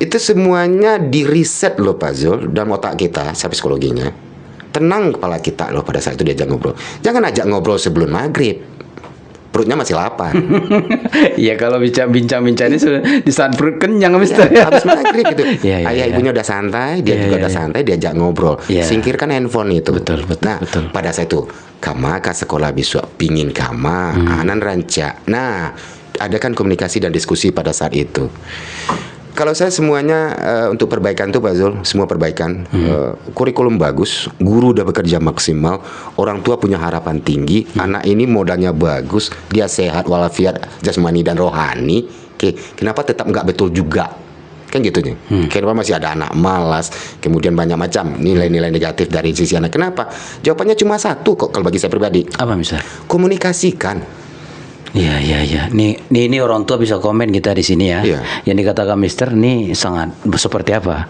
itu semuanya di reset loh Pak Zul dalam otak kita, saya psikologinya. Tenang kepala kita loh pada saat itu diajak ngobrol. Jangan ajak ngobrol sebelum maghrib, perutnya masih lapar. Iya, kalau bincang-bincang ini sudah di saat perut kenyang Mister ya. Habis maghrib gitu. Iya, Ayah ibunya udah santai, dia juga udah santai, diajak ngobrol. Iya. Singkirkan handphone itu. Betul. Pada saat itu, kama ke sekolah besok pingin kama, anan rancak. Nah, adakan komunikasi dan diskusi pada saat itu. Kalau saya semuanya untuk perbaikan tuh Pak Zul, semua perbaikan, kurikulum bagus, guru udah bekerja maksimal, orang tua punya harapan tinggi, anak ini modalnya bagus, dia sehat walafiat jasmani dan rohani. Oke, kenapa tetap nggak betul juga? Kan gitu nih. Kenapa masih ada anak malas, kemudian banyak macam nilai-nilai negatif dari sisi anak. Kenapa? Jawabannya cuma satu kok kalau bagi saya pribadi. Apa Mister? Komunikasikan. Iya. Ini orang tua bisa komen kita di sini ya. Iya. Yang dikatakan Mister ini sangat seperti apa?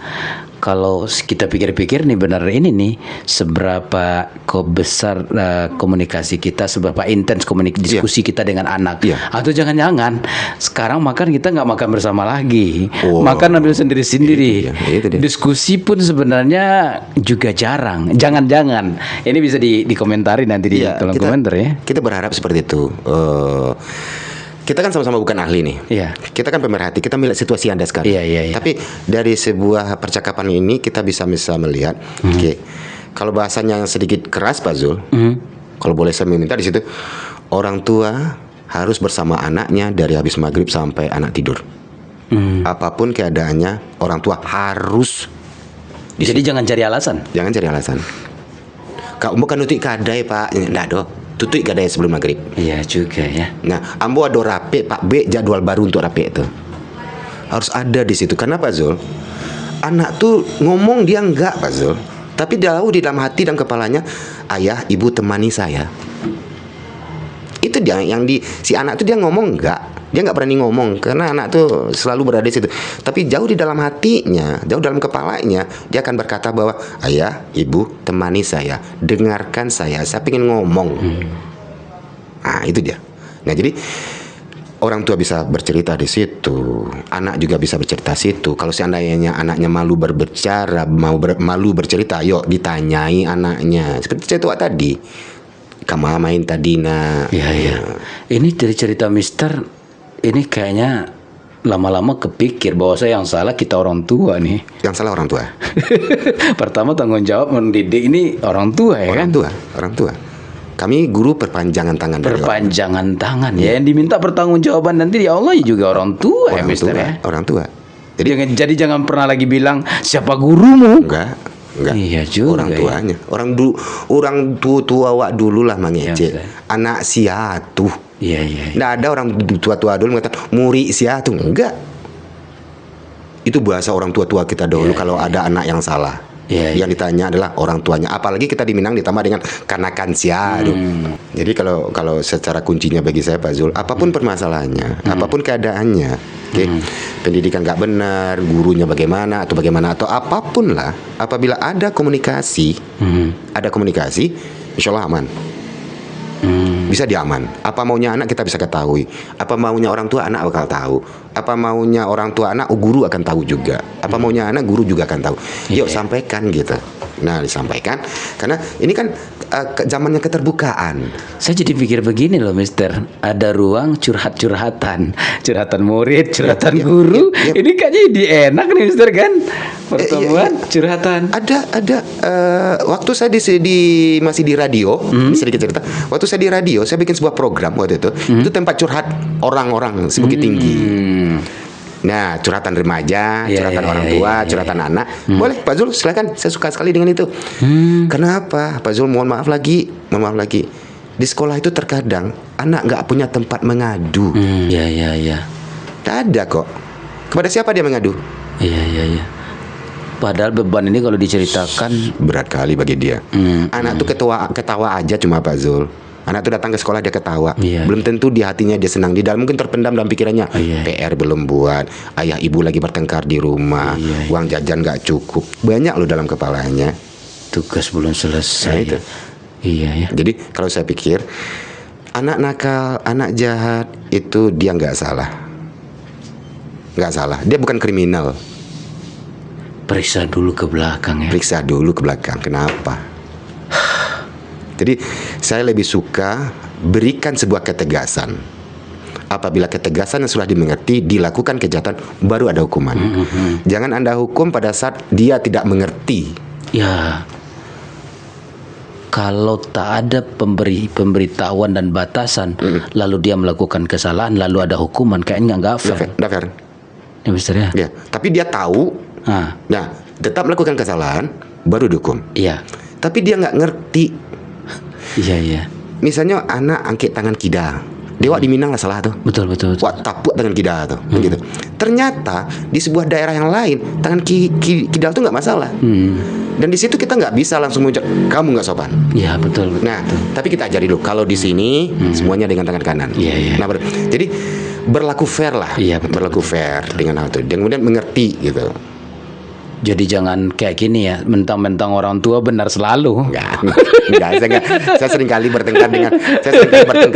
Kalau kita pikir-pikir nih benar ini nih seberapa besar komunikasi kita, seberapa intens diskusi kita dengan anak. Iya. Atau jangan-jangan sekarang makan kita nggak makan bersama lagi, Oh. makan ambil sendiri-sendiri. Itu dia. Diskusi pun sebenarnya juga jarang. Jangan-jangan ini bisa dikomentari nanti di Iya, kolom komentar ya. Kita berharap seperti itu. Kita kan sama-sama bukan ahli nih. Iya. Kita kan pemerhati, kita melihat situasi Anda sekarang. Iya. Tapi dari sebuah percakapan ini kita bisa melihat, oke, kalau bahasanya yang sedikit keras Pak Zul, kalau boleh saya meminta di situ, orang tua harus bersama anaknya dari habis maghrib sampai anak tidur. Apapun keadaannya, orang tua harus. Jadi jangan cari alasan. Jangan cari alasan. Kau bukan nutik kadai Pak, enggak doh. Tutup kadai sebelum maghrib. Iya juga ya. Nah, ambo ada rapi Pak B, jadwal baru untuk rapi itu harus ada di situ. Karena Pak Zul, anak tuh ngomong dia enggak Pak Zul, tapi jauh di dalam hati dan kepalanya, ayah ibu temani saya. Itu dia yang si anak tuh dia ngomong enggak, dia nggak berani ngomong karena anak tuh selalu berada di situ. Tapi jauh di dalam hatinya, jauh dalam kepalanya, dia akan berkata bahwa ayah, ibu, temani saya, dengarkan saya pengen ngomong. Nah itu dia. Nah jadi orang tua bisa bercerita di situ, anak juga bisa bercerita situ. Kalau seandainya anaknya malu berbicara, malu bercerita, yuk ditanyai anaknya. Seperti saya tua tadi, kamu main tadi nak. Iya. Ini dari cerita Mister, ini kayaknya lama-lama kepikir bahwa saya yang salah kita orang tua nih. Yang salah orang tua. Pertama tanggung jawab mendidik ini orang tua ya kan? Orang tua. Kami guru perpanjangan tangan dari Perpanjangan tangan ya. Yang diminta pertanggungjawaban nanti di Allah juga orang tua ya, orang Mister tua, ya. orang tua. Jadi jangan pernah lagi bilang siapa gurumu. Enggak. Iya juga. Orang tuanya. Orang tua wak dulu lah mengecek. Iya, Anak siatu. Iya. Nggak ada orang tua-tua dulu mengatakan muri siatu. Enggak. Itu bahasa orang tua-tua kita dulu kalau ada anak yang salah. Yang ditanya adalah orang tuanya. Apalagi kita di Minang ditambah dengan kanakan siadu. Jadi kalau secara kuncinya bagi saya Pak Zul, apapun permasalahannya, apapun keadaannya, pendidikan nggak benar, gurunya bagaimana atau apapun lah, apabila ada komunikasi, insya Allah aman. Bisa diaman. Apa maunya anak kita bisa ketahui. Apa maunya orang tua anak bakal tahu. Apa maunya orang tua anak guru akan tahu juga. Apa maunya anak guru juga akan tahu. Yuk sampaikan gitu. Nah disampaikan karena ini kan zamannya keterbukaan. Saya jadi pikir begini loh Mister, ada ruang curhatan murid, curhatan guru. Ini kayaknya enak nih Mister kan, pertemuan curhatan. Ada waktu saya masih di radio, sedikit cerita. Waktu saya di radio, saya bikin sebuah program waktu itu tempat curhat orang-orang Bukit Tinggi. Nah, curhatan remaja, curhatan orang tua, curhatan anak. Boleh Pak Zul, silakan. Saya suka sekali dengan itu. Kenapa Pak Zul? Mohon maaf lagi. Di sekolah itu terkadang anak nggak punya tempat mengadu. Iya. Tak ada kok. Kepada siapa dia mengadu? Iya. Padahal beban ini kalau diceritakan berat kali bagi dia. Anak tuh ketawa aja cuma Pak Zul. Anak tuh datang ke sekolah dia ketawa. Belum tentu di hatinya dia senang. Di dalam mungkin terpendam dalam pikirannya. PR belum buat. Ayah ibu lagi bertengkar di rumah. Uang jajan gak cukup. Banyak loh dalam kepalanya. Tugas belum selesai. Nah, itu. Iya ya. Jadi kalau saya pikir anak nakal, anak jahat itu dia nggak salah. Nggak salah. Dia bukan kriminal. Periksa dulu ke belakang ya. Periksa dulu ke belakang. Kenapa? Jadi saya lebih suka berikan sebuah ketegasan. Apabila ketegasan yang sudah dimengerti, dilakukan kejahatan, baru ada hukuman. Jangan Anda hukum pada saat dia tidak mengerti. Ya. Kalau tak ada pemberitahuan dan batasan, lalu dia melakukan kesalahan, lalu ada hukuman, kayaknya nggak fair. Nggak fair. Ya Mister ya. Ya, tapi dia tahu. Nah, tetap melakukan kesalahan, baru dihukum. Iya. Tapi dia nggak ngerti. Iya. Misalnya anak angkat tangan kida. Dewa di Minang lah salah tuh. Betul. Wah, tapuk tangan kida tuh. Begitu. Ternyata di sebuah daerah yang lain tangan kidal tuh nggak masalah. Dan di situ kita nggak bisa langsung mengucap kamu nggak sopan. Iya betul. Nah, tapi kita ajari dulu. Kalau di sini semuanya dengan tangan kanan. Iya. Nah, jadi berlaku fair lah. Iya, betul. Berlaku fair dengan hal itu. Dan kemudian mengerti gitu. Jadi jangan kayak gini ya, mentang-mentang orang tua benar selalu. Enggak. Saya sering kali bertengkar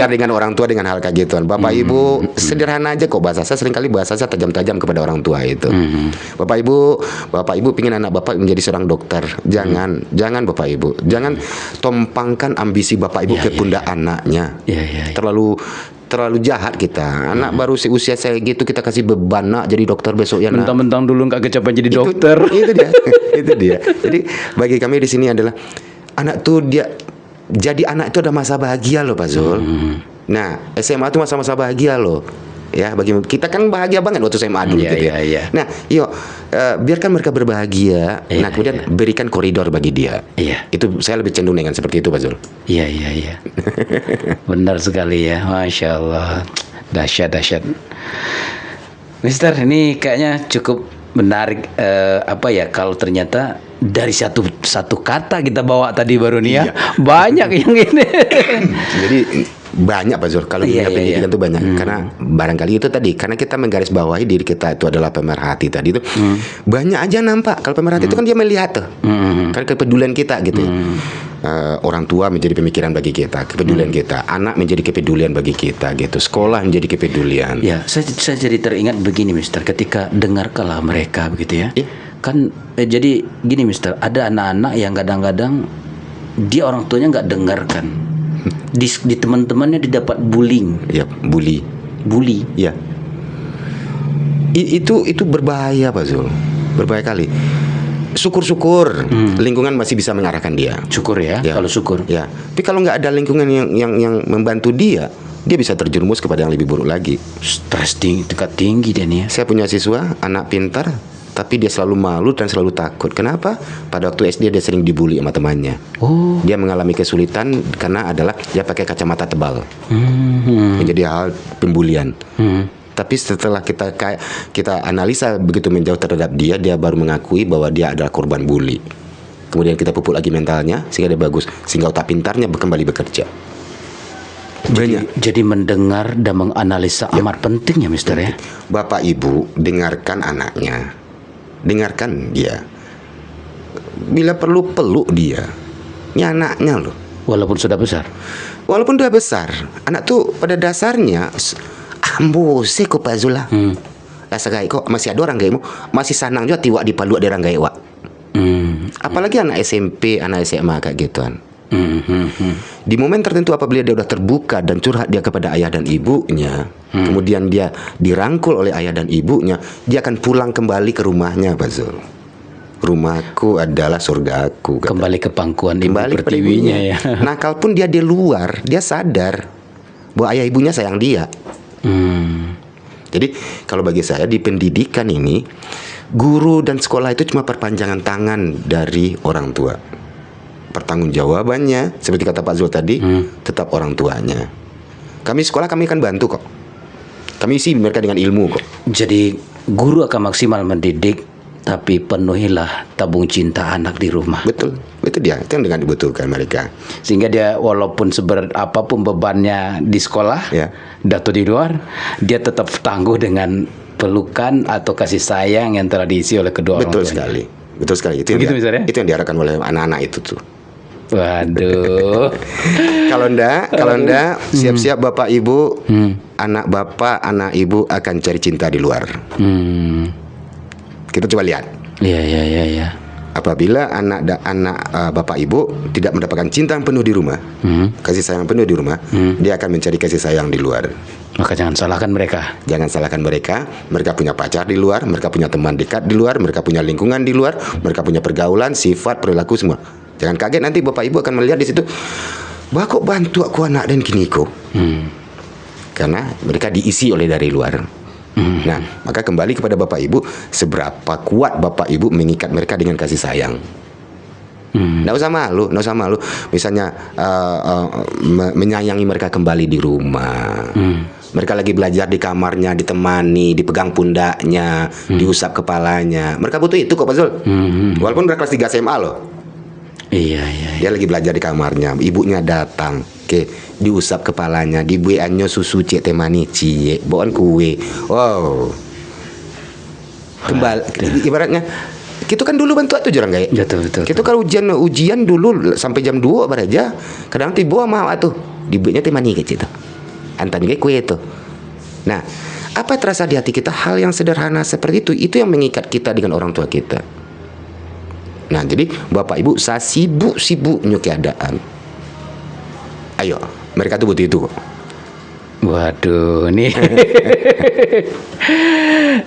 dengan orang tua dengan hal kayak gituan. Bapak Ibu sederhana aja kok bahasa saya, sering kali bahasa saya tajam-tajam kepada orang tua itu. Bapak Ibu pingin anak Bapak menjadi seorang dokter. Jangan Bapak Ibu. Jangan tumpangkan ambisi Bapak Ibu ke pundak anaknya. Iya. Terlalu jahat kita. Anak baru seusia saya gitu kita kasih beban nak jadi dokter besok ya nak. Mentang-mentang dulu nggak kecapean jadi dokter. Itu dia. Jadi bagi kami di sini adalah anak tuh jadi anak itu ada masa bahagia loh Pak Zul. Nah SMA itu masa-masa bahagia loh. Ya bagi kita kan bahagia banget waktu SMA dulu gitu ya. Iya. Nah yuk biarkan mereka berbahagia. Nah kemudian berikan koridor bagi dia. Iya. Itu saya lebih cenderung dengan seperti itu Pak Zul. Iya. Benar sekali ya, Masya Allah. Dahsyat. Mister, ini kayaknya cukup menarik. Kalau ternyata dari satu kata kita bawa tadi baru nih ya. Banyak yang ini. Jadi banyak Pak Zul. Kalau dunia pendidikan itu banyak. Karena barangkali itu tadi, karena kita menggarisbawahi diri kita itu adalah pemerhati tadi itu. Banyak aja nampak. Kalau pemerhati itu kan dia melihat tuh. Karena kepedulian kita gitu ya. Orang tua menjadi pemikiran bagi kita, kepedulian kita. Anak menjadi kepedulian bagi kita gitu. Sekolah menjadi kepedulian. Ya, saya jadi teringat begini Mister, ketika dengarkanlah mereka begitu ya. Kan jadi gini Mister, ada anak-anak yang kadang-kadang dia orang tuanya nggak dengarkan. Di teman-temannya didapat bullying. Iya, bully. Bully. Iya. Itu berbahaya Pak Zul, berbahaya kali. Syukur-syukur lingkungan masih bisa mengarahkan dia. Syukur ya, kalau syukur. Ya, tapi kalau nggak ada lingkungan yang membantu dia bisa terjerumus kepada yang lebih buruk lagi. Stres tingkat tinggi dia nih ya. Saya punya siswa, anak pintar, tapi dia selalu malu dan selalu takut. Kenapa? Pada waktu SD dia sering dibully sama temannya. Oh. Dia mengalami kesulitan karena adalah dia pakai kacamata tebal. Menjadi hal pembulian. Tapi setelah kita analisa begitu menjauh terhadap dia baru mengakui bahwa dia adalah korban bully. Kemudian kita pupuk lagi mentalnya sehingga dia bagus, sehingga otak pintarnya kembali bekerja. Jadi mendengar dan menganalisa amat penting ya Mister ya. Bapak Ibu dengarkan anaknya, dengarkan dia. Bila perlu peluk dia. Ini anaknya loh. Walaupun sudah besar. Walaupun sudah besar, anak tuh pada dasarnya ambose ko Pak Zula. Rasa gaya kok masih ada orang gayemu masih sanang juga tiwak dipaluk ada orang gaya wak. Apalagi anak SMP, anak SMA kayak gituan. Di momen tertentu apabila dia udah terbuka dan curhat dia kepada ayah dan ibunya, kemudian dia dirangkul oleh ayah dan ibunya, dia akan pulang kembali ke rumahnya Pak Zul. Rumahku adalah surgaku. Kembali ke pangkuan ibu Kembali kepada pertiwinya ibunya. ya. Nakal pun dia di luar, dia sadar bahwa ayah ibunya sayang dia. Jadi kalau bagi saya di pendidikan ini, guru dan sekolah itu cuma perpanjangan tangan dari orang tua. Pertanggungjawabannya seperti kata Pak Zul tadi, tetap orang tuanya. Kami sekolah kami akan bantu kok. Kami isi mereka dengan ilmu kok. Jadi guru akan maksimal mendidik, tapi penuhilah tabung cinta anak di rumah. Betul, itu dia. Itu yang dengan dibutuhkan mereka. Sehingga dia walaupun seberat apapun bebannya di sekolah, Ya. atau di luar, dia tetap tangguh dengan pelukan atau kasih sayang yang telah diisi oleh kedua orang Betul tuanya. sekali. Betul sekali. Itu Begitu yang, misalnya? itu yang diharapkan oleh anak-anak itu tuh. Waduh. Kalau ndak, siap-siap Bapak Ibu, anak Bapak, anak Ibu akan cari cinta di luar. Kita coba lihat. Iya. Apabila anak Bapak Ibu tidak mendapatkan cinta yang penuh di rumah, kasih sayang penuh di rumah, dia akan mencari kasih sayang di luar. Maka jangan salahkan mereka. Jangan salahkan mereka. Mereka punya pacar di luar, mereka punya teman dekat di luar, mereka punya lingkungan di luar, mereka punya pergaulan, sifat, perilaku semua. Jangan kaget nanti Bapak Ibu akan melihat di situ, "Bah kok bantu aku anak dan kini kok?" Karena mereka diisi oleh dari luar. Nah, maka kembali kepada Bapak Ibu, seberapa kuat Bapak Ibu mengikat mereka dengan kasih sayang. Nggak usah malu. Misalnya menyayangi mereka kembali di rumah. Mereka lagi belajar di kamarnya, ditemani, dipegang pundaknya, diusap kepalanya. Mereka butuh itu kok Pak Zul. Walaupun mereka kelas 3 SMA loh. Iya. Dia lagi belajar di kamarnya, ibunya datang, diusap kepalanya, dibuiannya susu cek temani cie, bawaan kue. Wow. Kembali ibaratnya kita kan dulu bantu tuh jarang gaya. Betul. Kita kalau ujian dulu sampai jam 2 baraja, kadang tiba mau tuh, dibuinya temani kecil tuh. Antan gue kue itu. Nah, apa terasa di hati kita hal yang sederhana seperti itu yang mengikat kita dengan orang tua kita. Nah, jadi Bapak Ibu saya sibuk-sibuknya keadaan. Ayo, mereka tuh butuh itu kok. Waduh, nih.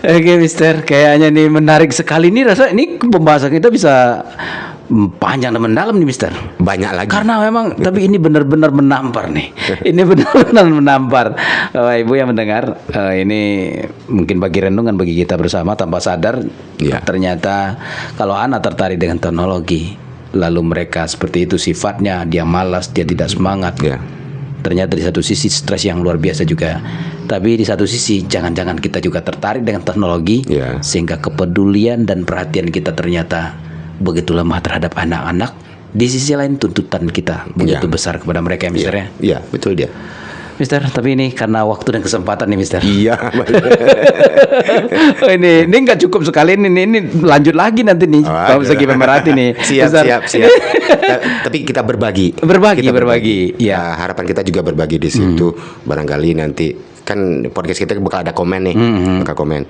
Oke, Mister, kayaknya nih menarik sekali nih rasa ini pembahasan kita bisa panjang dan mendalam nih, Mister. Banyak lagi. Karena memang tapi ini benar-benar menampar nih. Ini benar-benar menampar. Bapak Ibu yang mendengar, ini mungkin bagi renungan bagi kita bersama tanpa sadar. Ya. Ternyata kalau anak tertarik dengan teknologi, lalu mereka seperti itu sifatnya, dia malas, dia tidak semangat. Ya. Ternyata di satu sisi stres yang luar biasa juga. Tapi di satu sisi jangan-jangan kita juga tertarik dengan teknologi, Ya. sehingga kepedulian dan perhatian kita ternyata begitu lemah terhadap anak-anak. Di sisi lain tuntutan kita begitu Ya. besar kepada mereka ya, Mister ya. Iya, betul dia. Mister, tapi ini karena waktu dan kesempatan nih, Mister. Iya. Oh, ini nggak cukup sekali ini lanjut lagi nanti nih Pak Segi Pemerhati nih. Siap. Tapi kita berbagi. Berbagi. Ya, Ya. harapan kita juga berbagi di situ. Barangkali nanti kan podcast kita bakal ada komen nih, bakal komen.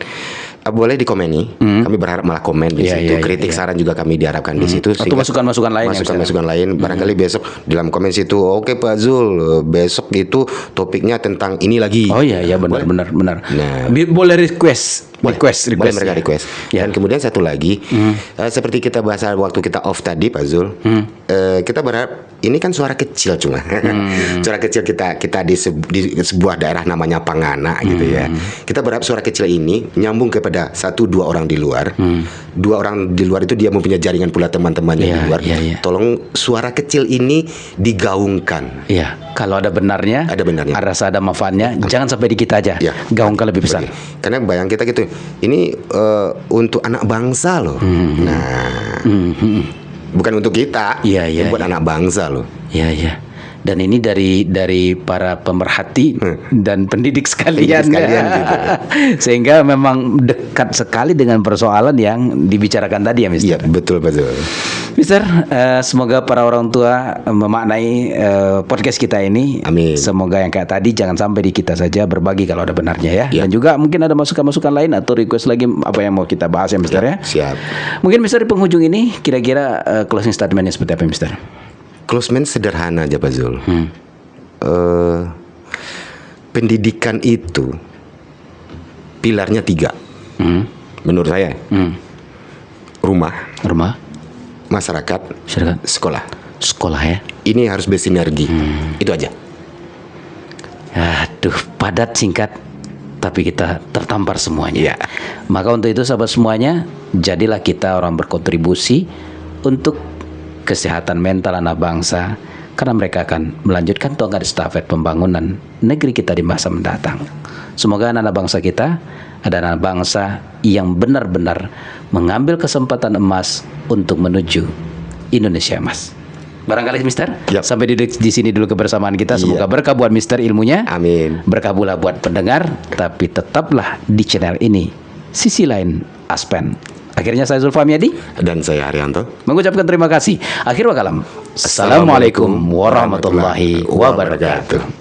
Boleh dikomeni. Kami berharap malah komen di Iya, situ. iya, Kritik iya. saran juga kami diharapkan di situ. Atau sehingga masukan-masukan lain ya, Masukan-masukan lain. Barangkali besok di dalam komen situ, oke Pak Zul, besok itu topiknya tentang ini lagi. Oh iya benar. Nah. Boleh request Request boleh mereka ya. request. Ya. Dan kemudian satu lagi, seperti kita bahas waktu kita off tadi, Pak Zul, kita berharap ini kan suara kecil cuma, suara kecil kita di sebuah daerah namanya Pangana gitu ya. Kita berharap suara kecil ini nyambung kepada 1-2 orang di luar. 2 orang di luar itu dia mempunyai jaringan pula teman-temannya di luar. Tolong suara kecil ini digaungkan. Iya, kalau ada benarnya, Ada benarnya. rasa ada manfaatnya, jangan sampai di kita aja. Ya. Gaungkan lebih besar. Karena bayang kita gitu, ini untuk anak bangsa loh. Nah, bukan untuk kita, Iya, iya, ini buat iya. anak bangsa loh. Iya, iya. Dan ini dari para pemerhati dan pendidik sekalian, Pendidik sekalian, gitu. Sehingga memang dekat sekali dengan persoalan yang dibicarakan tadi ya, Iya, Mister. betul. Mister, semoga para orang tua memaknai podcast kita ini. Amin. Semoga yang kayak tadi jangan sampai di kita saja, berbagi kalau ada benarnya ya. Ya. Dan juga mungkin ada masukan-masukan lain atau request lagi apa yang mau kita bahas ya, Mister ya. Siap. Mungkin Mister di penghujung ini kira-kira closing statementnya seperti apa, Mister? Closement sederhana aja, Pak Zul. Pendidikan itu pilarnya 3. Menurut saya, rumah, masyarakat, Masyarakat, sekolah. sekolah ya. Ini harus bersinergi. Itu aja. Aduh, padat singkat tapi kita tertampar semuanya. Iya. Maka untuk itu sahabat semuanya, jadilah kita orang berkontribusi untuk kesehatan mental anak bangsa, karena mereka akan melanjutkan tongkat estafet pembangunan negeri kita di masa mendatang. Semoga anak-anak bangsa kita adalah anak bangsa yang benar-benar mengambil kesempatan emas untuk menuju Indonesia emas. Barangkali Mister, Yap. sampai di sini dulu kebersamaan kita. Semoga berkah buat Mister ilmunya. Amin. Berkah pula buat pendengar, tapi tetaplah di channel ini. Sisi lain Aspen. Akhirnya saya Zulfahmi Adi Dan saya Haryanto. mengucapkan terima kasih. Akhir wa kalam. Assalamualaikum warahmatullahi wabarakatuh.